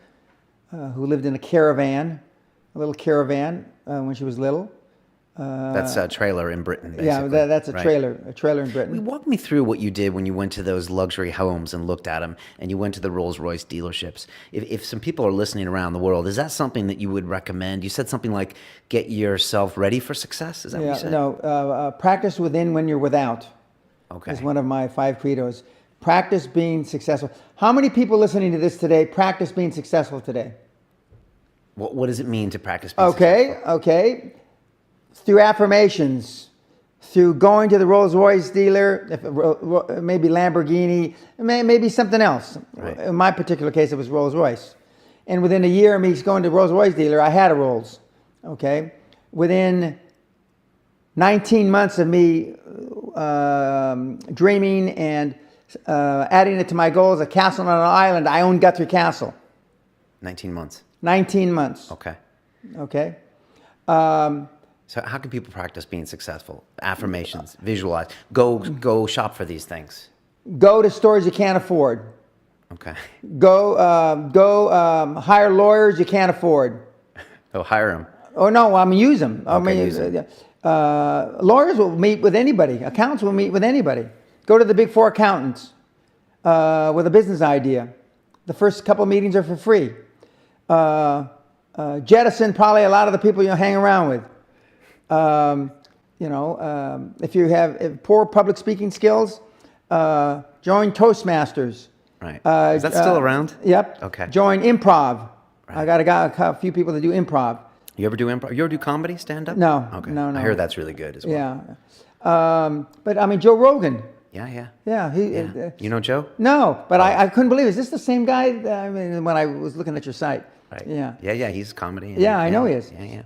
who lived in a little caravan when she was little. That's a trailer in Britain, basically. Yeah, that's a right? trailer in Britain. Walk me through what you did when you went to those luxury homes and looked at them, and you went to the Rolls-Royce dealerships. If some people are listening around the world, is that something that you would recommend? You said something like, get yourself ready for success? Is that what you said? No, practice within when you're without. Okay. Is one of my 5 credos. Practice being successful. How many people listening to this today practice being successful today? What does it mean to practice being successful? Okay. Through affirmations, through going to the Rolls-Royce dealer, maybe Lamborghini, maybe something else. Right. In my particular case, it was Rolls-Royce. And within a year of me going to the Rolls-Royce dealer, I had a Rolls. Okay. Within 19 months of me dreaming and adding it to my goals, a castle on an island, I own Guthrie Castle. 19 months. 19 months. Okay. So how can people practice being successful? Affirmations, visualize, go shop for these things. Go to stores you can't afford. Okay. Go hire lawyers you can't afford. So hire them. Oh no, use them. Use them. Lawyers will meet with anybody. Accountants will meet with anybody. Go to the big 4 accountants with a business idea. The first couple of meetings are for free. Jettison probably a lot of the people you hang around with. If you have poor public speaking skills, join Toastmasters. Right. Is that still around? Yep. Okay. Join improv. Right. I got a few people that do improv. You ever do improv? You ever do comedy, stand up? No. Okay. No. I hear that's really good as well. Yeah. But Joe Rogan. Yeah. Yeah. You know Joe? No, but I couldn't believe it. Is this the same guy? When I was looking at your site. Right. Yeah. Yeah. He's comedy. Yeah, I know he is. Yeah.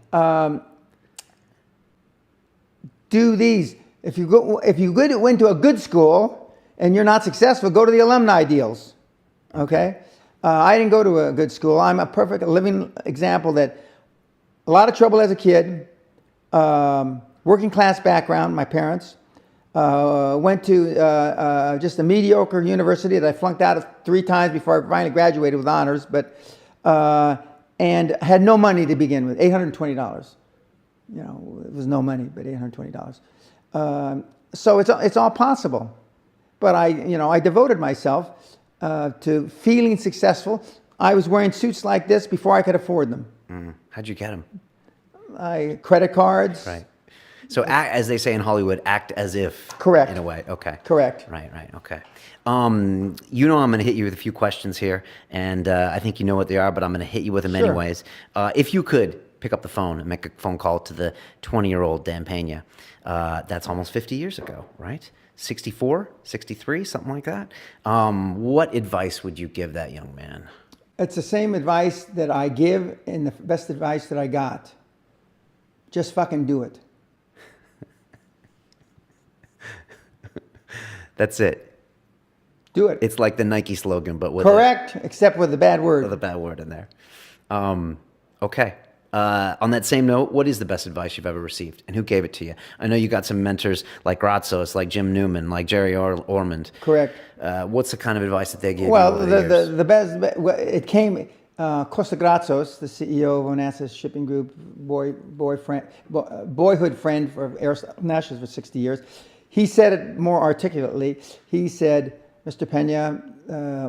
Do these. If you went to a good school and you're not successful, go to the alumni deals. Okay. I didn't go to a good school. I'm a perfect living example that a lot of trouble as a kid, working class background, my parents, went to just a mediocre university that I flunked out of 3 times before I finally graduated with honors, and had no money to begin with, $820. It was no money, but $820. So it's all possible. But I devoted myself to feeling successful. I was wearing suits like this before I could afford them. Mm. How'd you get them? Credit cards. Right. So as they say in Hollywood, act as if. Correct. In a way. Okay. Correct. Right. Okay. I'm going to hit you with a few questions here, and I think you know what they are, but I'm going to hit you with them anyways. If you could pick up the phone and make a phone call to the 20-year-old Dan Pena, that's almost 50 years ago, right? 64, 63, something like that. What advice would you give that young man? It's the same advice that I give and the best advice that I got. Just fucking do it. That's it. Do it. It's like the Nike slogan, but with correct, except with the bad word. with a bad word in there. Okay. On that same note, what is the best advice you've ever received, and who gave it to you? I know you got some mentors like Grazos, like Jim Newman, like Jerry Ormond. Correct. What's the kind of advice that they gave you Well, over the years? the best, it came, Costa Grazos, the CEO of Onassis Shipping Group, boyhood friend for Onassis for 60 years. He said it more articulately. He said, Mr. Pena,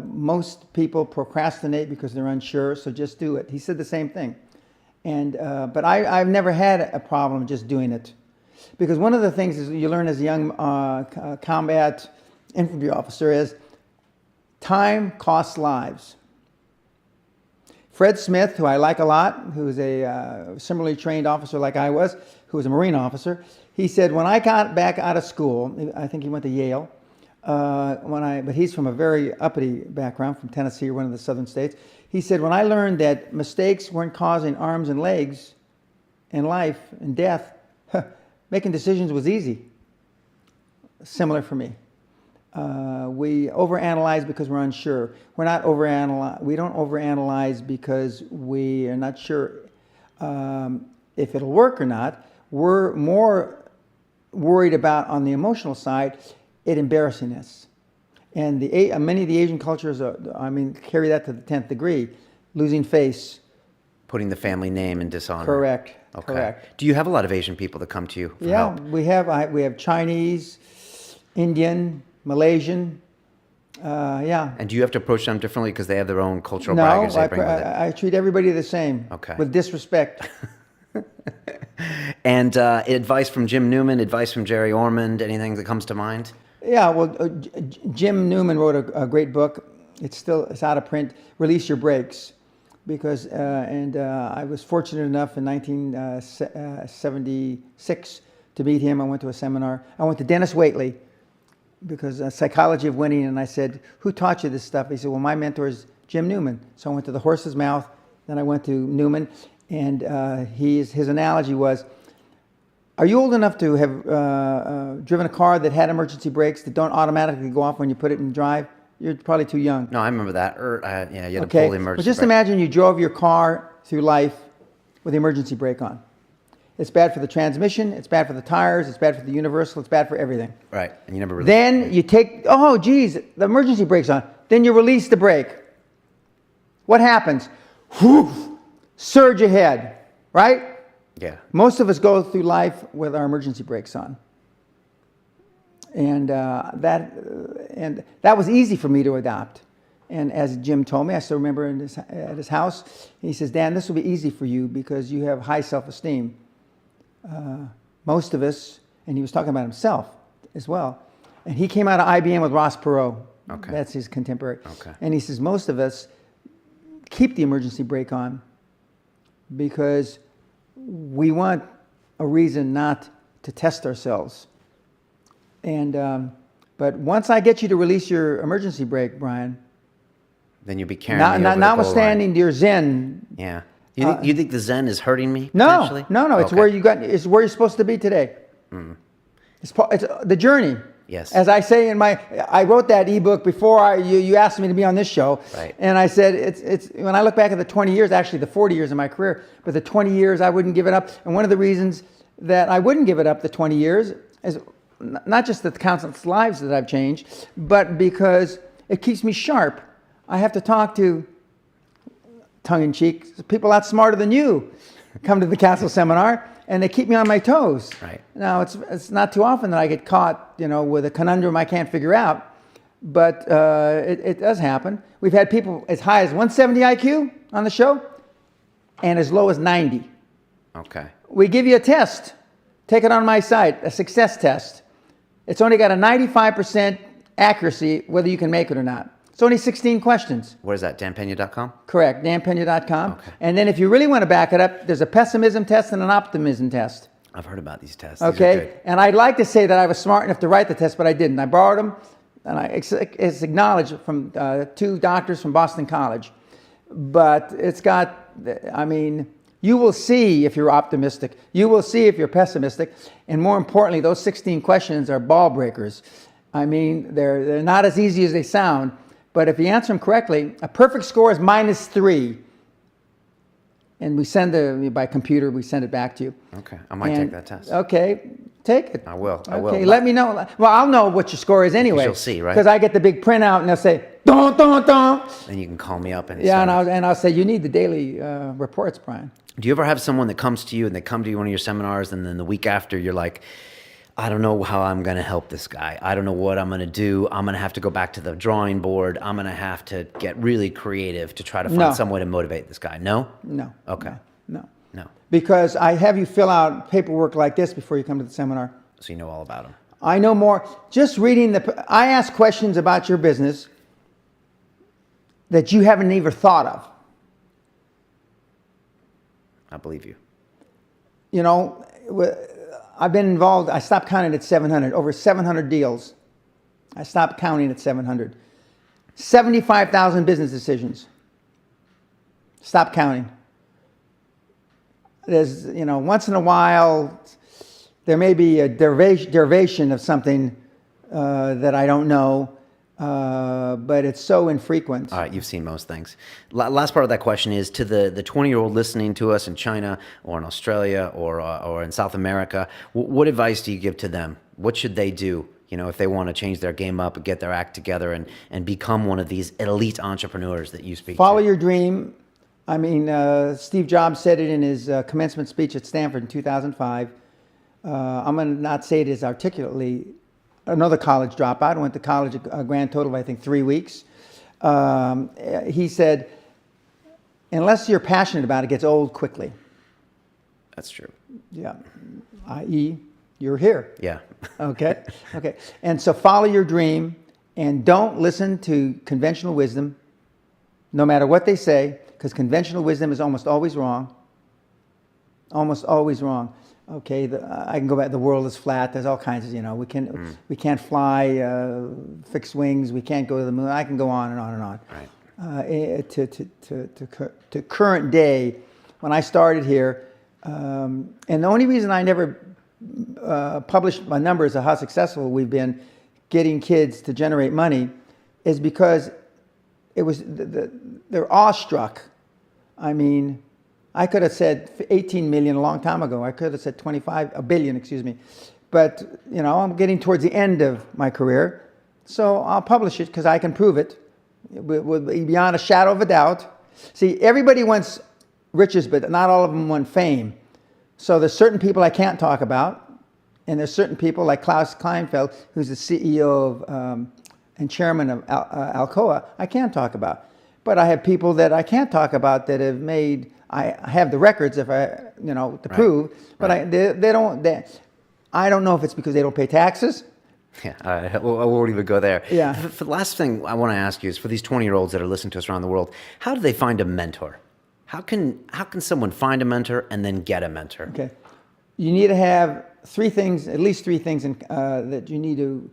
most people procrastinate because they're unsure, so just do it. He said the same thing. And but I've never had a problem just doing it, because one of the things is you learn as a young combat infantry officer is time costs lives. Fred Smith, who I like a lot, who is a similarly trained officer like I was, who was a Marine officer, he said when I got back out of school, I think he went to Yale, but he's from a very uppity background, from Tennessee, or one of the southern states. He said, when I learned that mistakes weren't causing arms and legs and life and death, making decisions was easy. Similar for me. We overanalyze because we're unsure. We don't overanalyze because we are not sure if it'll work or not. We're more worried about, on the emotional side, it embarrassing us. And many of the Asian cultures, carry that to the 10th degree, losing face. Putting the family name in dishonor. Correct. Okay. Correct. Do you have a lot of Asian people that come to you for help? We have Chinese, Indian, Malaysian. And do you have to approach them differently because they have their own cultural baggage they bring with it? I treat everybody the same. Okay. With disrespect. And advice from Jim Newman, advice from Jerry Ormond, anything that comes to mind? Yeah, well, Jim Newman wrote a great book. It's out of print. Release Your Brakes, because I was fortunate enough in 1976 to meet him. I went to a seminar. I went to Dennis Waitley, because Psychology of Winning, and I said, "Who taught you this stuff?" He said, "Well, my mentor is Jim Newman." So I went to the horse's mouth. Then I went to Newman, and his analogy was, are you old enough to have driven a car that had emergency brakes that don't automatically go off when you put it in drive? You're probably too young. No, I remember that. Yeah, you had to pull the emergency But just brake. imagine you drove your car through life with the emergency brake on. It's bad for the transmission, it's bad for the tires, it's bad for the universal, it's bad for everything. Right, and you never really... Then you take, oh geez, the emergency brake's on. Then you release the brake. What happens? Whew, surge ahead, right? Yeah. Most of us go through life with our emergency brakes on. And that was easy for me to adopt. And as Jim told me, I still remember at his house, he says, "Dan, this will be easy for you because you have high self-esteem." Most of us, and he was talking about himself as well, and he came out of IBM with Ross Perot. Okay. That's his contemporary. Okay. And he says, most of us keep the emergency brake on because we want a reason not to test ourselves. And but once I get you to release your emergency brake, Brian, then you'll be carrying me over the goal line. Notwithstanding your Zen. Yeah. You think the Zen is hurting me? No, potentially? no. It's Okay. it's where you're supposed to be today. Mm. It's the journey. Yes. As I say I wrote that ebook before you asked me to be on this show. Right. And I said it's when I look back at the 20 years, actually the 40 years of my career, but the 20 years I wouldn't give it up. And one of the reasons that I wouldn't give it up the 20 years is not just the countless lives that I've changed, but because it keeps me sharp. I have to talk to, tongue-in-cheek, people a lot smarter than you come to the Castle seminar, and they keep me on my toes. Right. Now, it's not too often that I get caught, with a conundrum I can't figure out, but it does happen. We've had people as high as 170 IQ on the show, and as low as 90. Okay. We give you a test. Take it on my site, a success test. It's only got a 95% accuracy whether you can make it or not. It's only 16 questions. What is that, danpena.com? Correct, danpena.com. Okay. And then if you really want to back it up, there's a pessimism test and an optimism test. I've heard about these tests. Okay, These are good. and I'd like to say that I was smart enough to write the test, but I didn't. I borrowed them, and it's acknowledged from 2 doctors from Boston College. But it's got, you will see if you're optimistic. You will see if you're pessimistic. And more importantly, those 16 questions are ball breakers. They're not as easy as they sound. But if you answer them correctly, a perfect score is -3. and we send by computer. We send it back to you. Okay, I might take that test. Okay, take it. I will. Okay, let me know. Well, I'll know what your score is anyway. You'll see, right? Because I get the big printout, and they'll say, "Don't, don't, don't." And you can call me up and yeah, and I'll say, "You need the daily reports, Brian." Do you ever have someone that comes to you and they come to one of your seminars, and then the week after you're like, I don't know how I'm going to help this guy. I don't know what I'm going to do. I'm going to have to go back to the drawing board. I'm going to have to get really creative to try to find some way to motivate this guy. No? No. Okay. No. No. Because I have you fill out paperwork like this before you come to the seminar. So you know all about them. I know more. Just reading I ask questions about your business that you haven't even thought of. I believe you. You know, I've been involved, I stopped counting at 700, over 700 deals. I stopped counting at 700. 75,000 business decisions. Stop counting. There's, once in a while, there may be a derivation of something that I don't know, but it's so infrequent. All right, you've seen most things. Last part of that question is to the 20-year-old listening to us in China or in Australia or in South America, what advice do you give to them? What should they do, if they want to change their game up and get their act together and become one of these elite entrepreneurs that you speak to? Follow your dream. I mean, Steve Jobs said it in his commencement speech at Stanford in 2005. I'm going to not say it as articulately. Another college dropout. I went to college a grand total of, I think, 3 weeks. He said, unless you're passionate about it, it gets old quickly. That's true. Yeah. I.e., you're here. Yeah. Okay. Okay. And so follow your dream and don't listen to conventional wisdom, no matter what they say, because conventional wisdom is almost always wrong. Almost always wrong. Okay, I can go back. The world is flat. There's all kinds of, we can't fly fixed wings. We can't go to the moon. I can go on and on and on. Right. To current day, when I started here, and the only reason I never published my numbers of how successful we've been getting kids to generate money is because it was they're awestruck. I mean, I could have said 18 million a long time ago. I could have said a billion, excuse me. But, I'm getting towards the end of my career. So I'll publish it because I can prove it beyond a shadow of a doubt. See, everybody wants riches, but not all of them want fame. So there's certain people I can't talk about. And there's certain people like Klaus Kleinfeld, who's the CEO of and chairman of Alcoa, I can't talk about. But I have people that I can't talk about that have made... I have the records if to prove, but right. I don't know if it's because they don't pay taxes. Yeah, I won't even go there. Yeah. For the last thing I want to ask you is for these 20-year-olds that are listening to us around the world, how do they find a mentor? How can someone find a mentor and then get a mentor? Okay, you need to have at least three things that you need to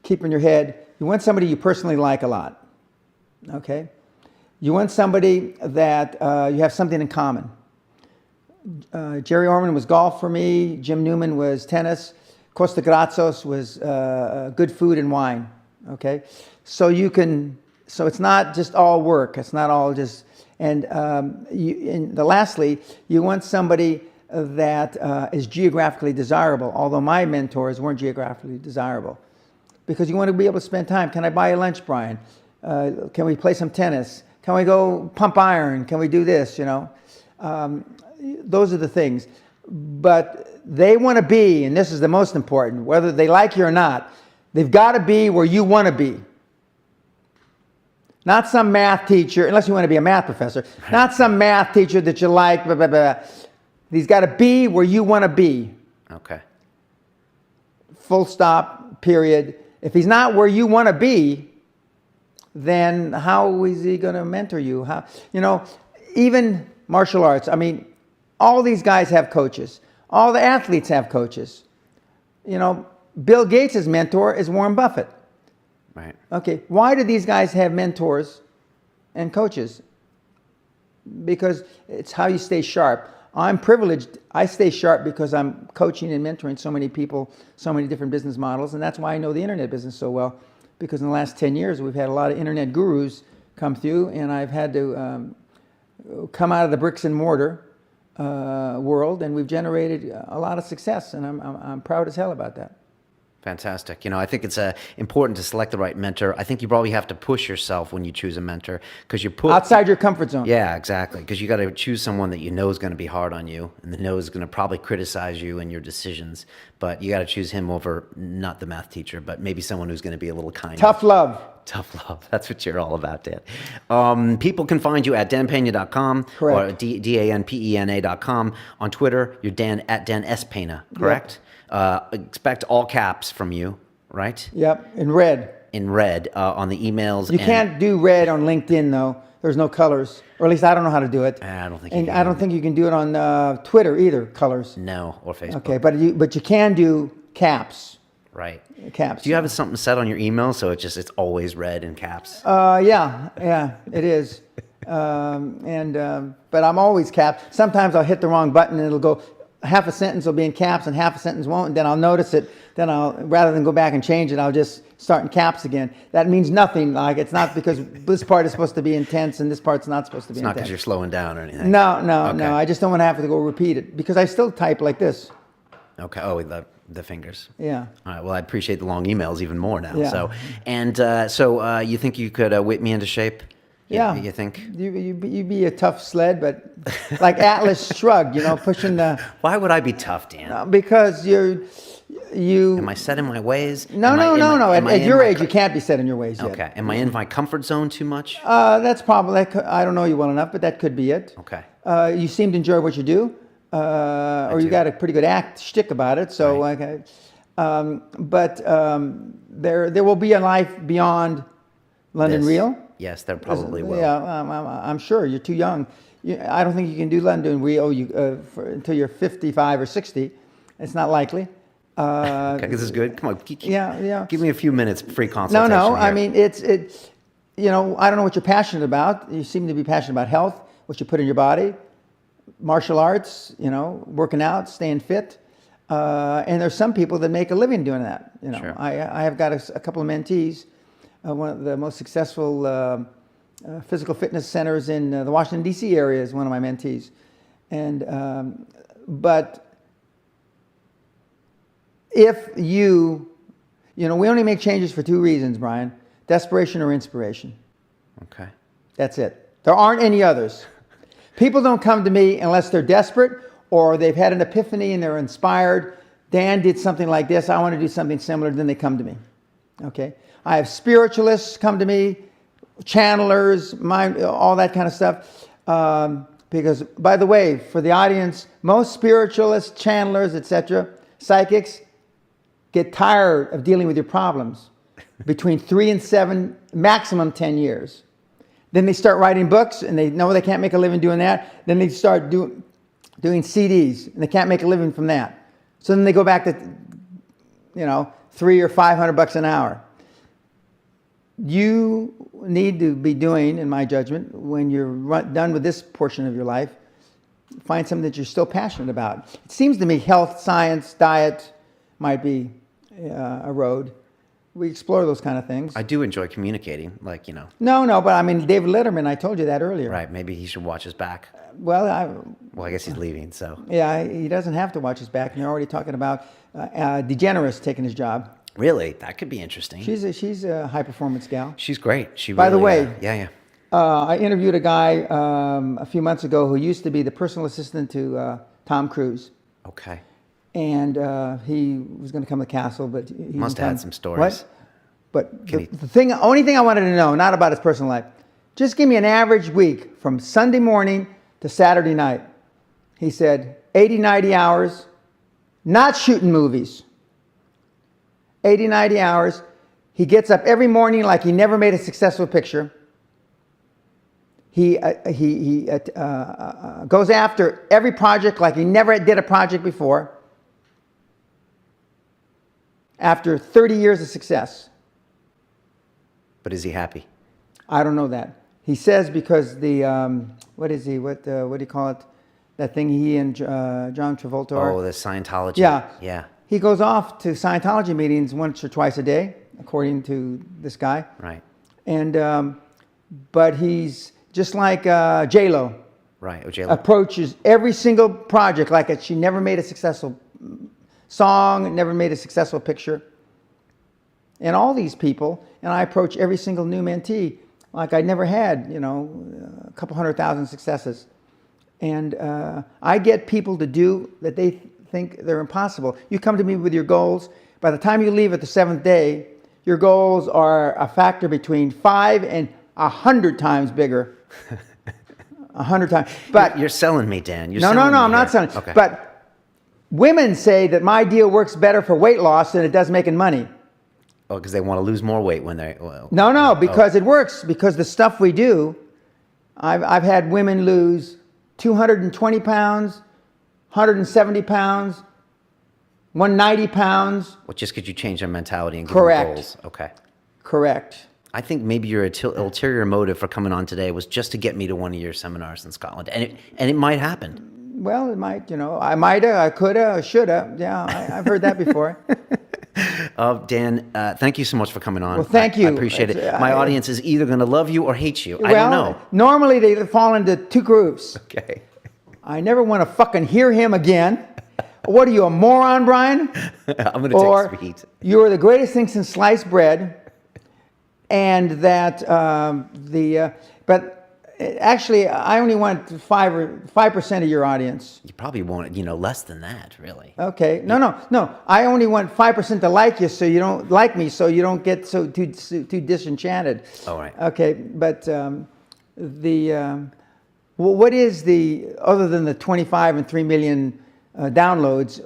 keep in your head. You want somebody you personally like a lot. Okay. You want somebody that you have something in common. Jerry Orman was golf for me. Jim Newman was tennis. Costa Gratsos was good food and wine. Okay, so it's not just all work. It's not all just. And lastly, you want somebody that is geographically desirable. Although my mentors weren't geographically desirable, because you want to be able to spend time. Can I buy you lunch, Brian? Can we play some tennis? Can we go pump iron? Can we do this? Those are the things. But they want to be, and this is the most important, whether they like you or not, they've got to be where you want to be. Not some math teacher, unless you want to be a math professor, not some math teacher that you like, blah, blah, blah. He's got to be where you want to be. Okay. Full stop, period. If he's not where you want to be, then how is he going to mentor you? Even martial arts. I mean, all these guys have coaches. All the athletes have coaches. Bill Gates' mentor is Warren Buffett. Right. Okay, why do these guys have mentors and coaches? Because it's how you stay sharp. I'm privileged. I stay sharp because I'm coaching and mentoring so many people, so many different business models, and that's why I know the internet business so well. Because in the last 10 years, we've had a lot of internet gurus come through, and I've had to come out of the bricks and mortar world, and we've generated a lot of success, and I'm proud as hell about that. Fantastic. I think it's important to select the right mentor. I think you probably have to push yourself when you choose a mentor, because you put outside your comfort zone. Yeah, exactly. Because you got to choose someone that you know is going to be hard on you, and that knows is going to probably criticize you and your decisions. But you got to choose him over not the math teacher, but maybe someone who's going to be a little kinder. Tough love. Tough love. That's what you're all about, Dan. People can find you at danpena.com or danpena.com. On Twitter, you're Dan at Dan S. Pena, correct? Yep. Expect all caps from you, right? Yep, in red. In red on the emails. You can't do red on LinkedIn, though. There's no colors, or at least I don't know how to do it. I don't think. And I don't think you can do it on Twitter either. Colors. No, or Facebook. Okay, but you can do caps. Right. Caps. Do you have something set on your email so it's always red in caps? Yeah, it is. But I'm always capped. Sometimes I'll hit the wrong button and it'll go. Half a sentence will be in caps and half a sentence won't, and then I'll notice it. Then rather than go back and change it, I'll just start in caps again. That means nothing. Like, it's not because this part is supposed to be intense and this part's not supposed to be intense. It's not because you're slowing down or anything. No. I just don't want to have to go repeat it because I still type like this. Okay. Oh, with the fingers. Yeah. All right. Well, I appreciate the long emails even more now. Yeah. So, you think you could whip me into shape? Yeah. You think? You'd be a tough sled, but like Atlas Shrugged, pushing the... Why would I be tough, Dan? Because you... Am I set in my ways? No. At your age, you can't be set in your ways yet. Okay. Am I in my comfort zone too much? That's probably... I don't know you well enough, but that could be it. Okay. You seem to enjoy what you do, or you got a pretty good shtick about it. So, right. Okay. There will be a life beyond London Real. Yes, there probably will. Yeah, I'm sure. You're too young. I don't think you can do London Real until you're 55 or 60. It's not likely. Okay, this is good. Come on. Yeah. Give me a few minutes free consultation. No. Here. I mean, it's I don't know what you're passionate about. You seem to be passionate about health, what you put in your body, martial arts, working out, staying fit. And there's some people that make a living doing that. Sure. I have got a couple of mentees. One of the most successful physical fitness centers in the Washington, D.C. area is one of my mentees. And, but if we only make changes for two reasons, Brian: desperation or inspiration. Okay. That's it. There aren't any others. People don't come to me unless they're desperate or they've had an epiphany and they're inspired. Dan did something like this. I want to do something similar. Then they come to me. Okay. I have spiritualists come to me, channelers, all that kind of stuff. Because, by the way, for the audience, most spiritualists, channelers, etc., psychics, get tired of dealing with your problems between 3 and 7, maximum 10 years. Then they start writing books, and they know they can't make a living doing that. Then they start doing CDs, and they can't make a living from that. So then they go back to, $300 or $500 an hour. You need to be doing, in my judgment, when you're done with this portion of your life, find something that you're still passionate about. It seems to me health, science, diet might be a road. We explore those kind of things. I do enjoy communicating, No, but I mean, David Letterman, I told you that earlier. Right, maybe he should watch his back. Well, I guess he's leaving, so. Yeah, he doesn't have to watch his back. And they're already talking about DeGeneres taking his job. Really? That could be interesting. She's a high-performance gal. She's great. By the way, yeah. I interviewed a guy a few months ago who used to be the personal assistant to Tom Cruise. Okay. And he was going to come to the castle, but he must have had some stories. What? But the only thing I wanted to know, not about his personal life, just give me an average week from Sunday morning to Saturday night. He said 80, 90 hours, not shooting movies. 80, 90 hours. He gets up every morning like he never made a successful picture. He goes after every project like he never did a project before. After 30 years of success. But is he happy? I don't know that. He says because what do you call it? That thing he and John Travolta are. Oh, the Scientology. Yeah. He goes off to Scientology meetings once or twice a day, according to this guy. Right. And but he's just like J-Lo. Right, J-Lo. approaches every single project like it. She never made a successful song, never made a successful picture. And all these people, and I approach every single new mentee like I never had, a couple 100,000 successes. And I get people to do that they think they're impossible. You come to me with your goals. By the time you leave at the 7th day, your goals are a factor between 5 and 100 times bigger. 100 times. But you're selling me, Dan. No, I'm not selling. Okay. But women say that my deal works better for weight loss than it does making money. Oh, because they want to lose more weight when they... Well, No, because it works. Because the stuff we do, I've had women lose 220 pounds, 170 pounds, 190 pounds. Well, just because you change their mentality and give them goals. Okay. Correct. I think maybe your ulterior motive for coming on today was just to get me to one of your seminars in Scotland. And it might happen. Well, it might, I might have, I could have, should have. Yeah, I've heard that before. Dan, thank you so much for coming on. Well, thank you. I appreciate it. My audience is either going to love you or hate you. I don't know. Normally they fall into two groups. Okay. I never want to fucking hear him again. What are you, a moron, Brian? I'm going to take some heat. You're the greatest thing since sliced bread. And that but actually, I only want 5% of your audience. You probably want, less than that, really. Okay. No. I only want 5% to like you, so you don't like me, so you don't get too disenchanted. All right. Okay, but what is other than the 25 and 3 million downloads?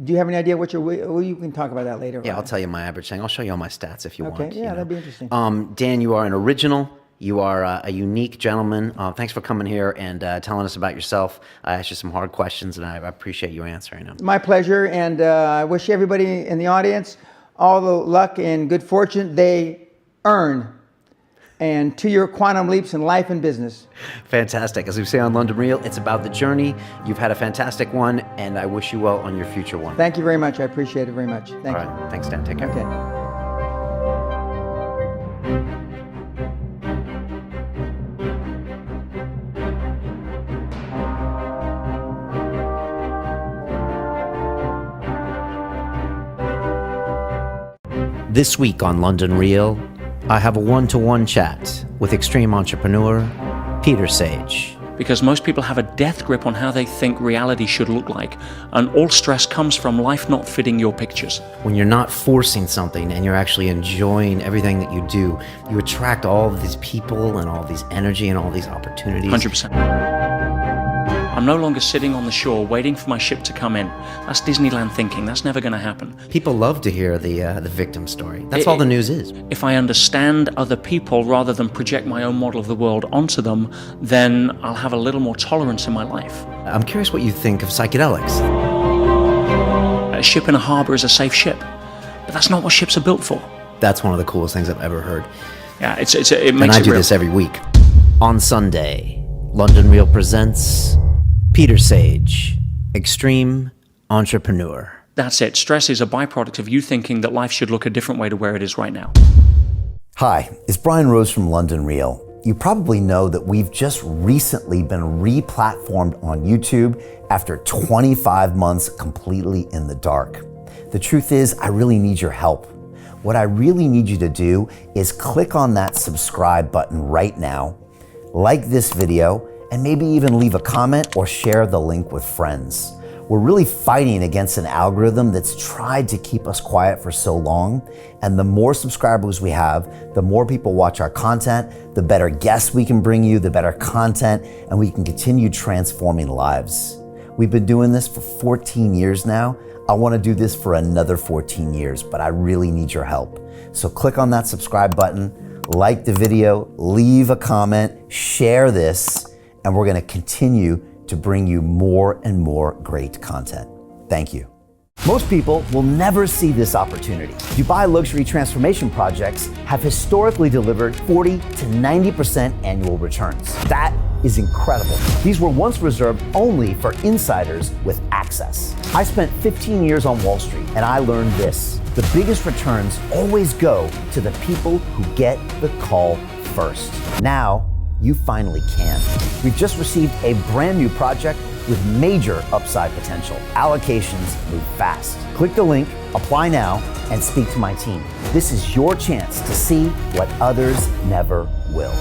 Do you have any idea what you can talk about that later? Yeah, I'll tell you my average thing. I'll show you all my stats if you want. Okay, yeah, that'd be interesting. Dan, you are an original. You are a unique gentleman. Thanks for coming here and telling us about yourself. I asked you some hard questions, and I appreciate you answering them. My pleasure, and I wish everybody in the audience all the luck and good fortune they earn, and to your quantum leaps in life and business. Fantastic. As we say on London Real, it's about the journey. You've had a fantastic one, and I wish you well on your future one. Thank you very much. I appreciate it very much. Thank you. All right. Thanks, Dan. Take care. Okay. This week on London Real, I have a one-to-one chat with extreme entrepreneur Peter Sage. Because most people have a death grip on how they think reality should look like, and all stress comes from life not fitting your pictures. When you're not forcing something and you're actually enjoying everything that you do, you attract all of these people and all these energy and all these opportunities. 100%. I'm no longer sitting on the shore waiting for my ship to come in. That's Disneyland thinking. That's never going to happen. People love to hear the victim story. That's all the news is. If I understand other people rather than project my own model of the world onto them, then I'll have a little more tolerance in my life. I'm curious what you think of psychedelics. A ship in a harbor is a safe ship, but that's not what ships are built for. That's one of the coolest things I've ever heard. Yeah, it makes and I do this every week. On Sunday, London Real presents Peter Sage, extreme entrepreneur. That's it. Stress is a byproduct of you thinking that life should look a different way to where it is right now. Hi, it's Brian Rose from London Real. You probably know that we've just recently been re-platformed on YouTube after 25 months completely in the dark. The truth is, I really need your help. What I really need you to do is click on that subscribe button right now, like this video, and maybe even leave a comment or share the link with friends. We're really fighting against an algorithm that's tried to keep us quiet for so long, and the more subscribers we have, the more people watch our content, the better guests we can bring you, the better content, and we can continue transforming lives. We've been doing this for 14 years now. I want to do this for another 14 years, but I really need your help. So click on that subscribe button, like the video, leave a comment, share this, and we're going to continue to bring you more and more great content. Thank you. Most people will never see this opportunity. Dubai luxury transformation projects have historically delivered 40 to 90% annual returns. That is incredible. These were once reserved only for insiders with access. I spent 15 years on Wall Street, and I learned this: the biggest returns always go to the people who get the call first. Now, you finally can. We've just received a brand new project with major upside potential. Allocations move fast. Click the link, apply now, and speak to my team. This is your chance to see what others never will.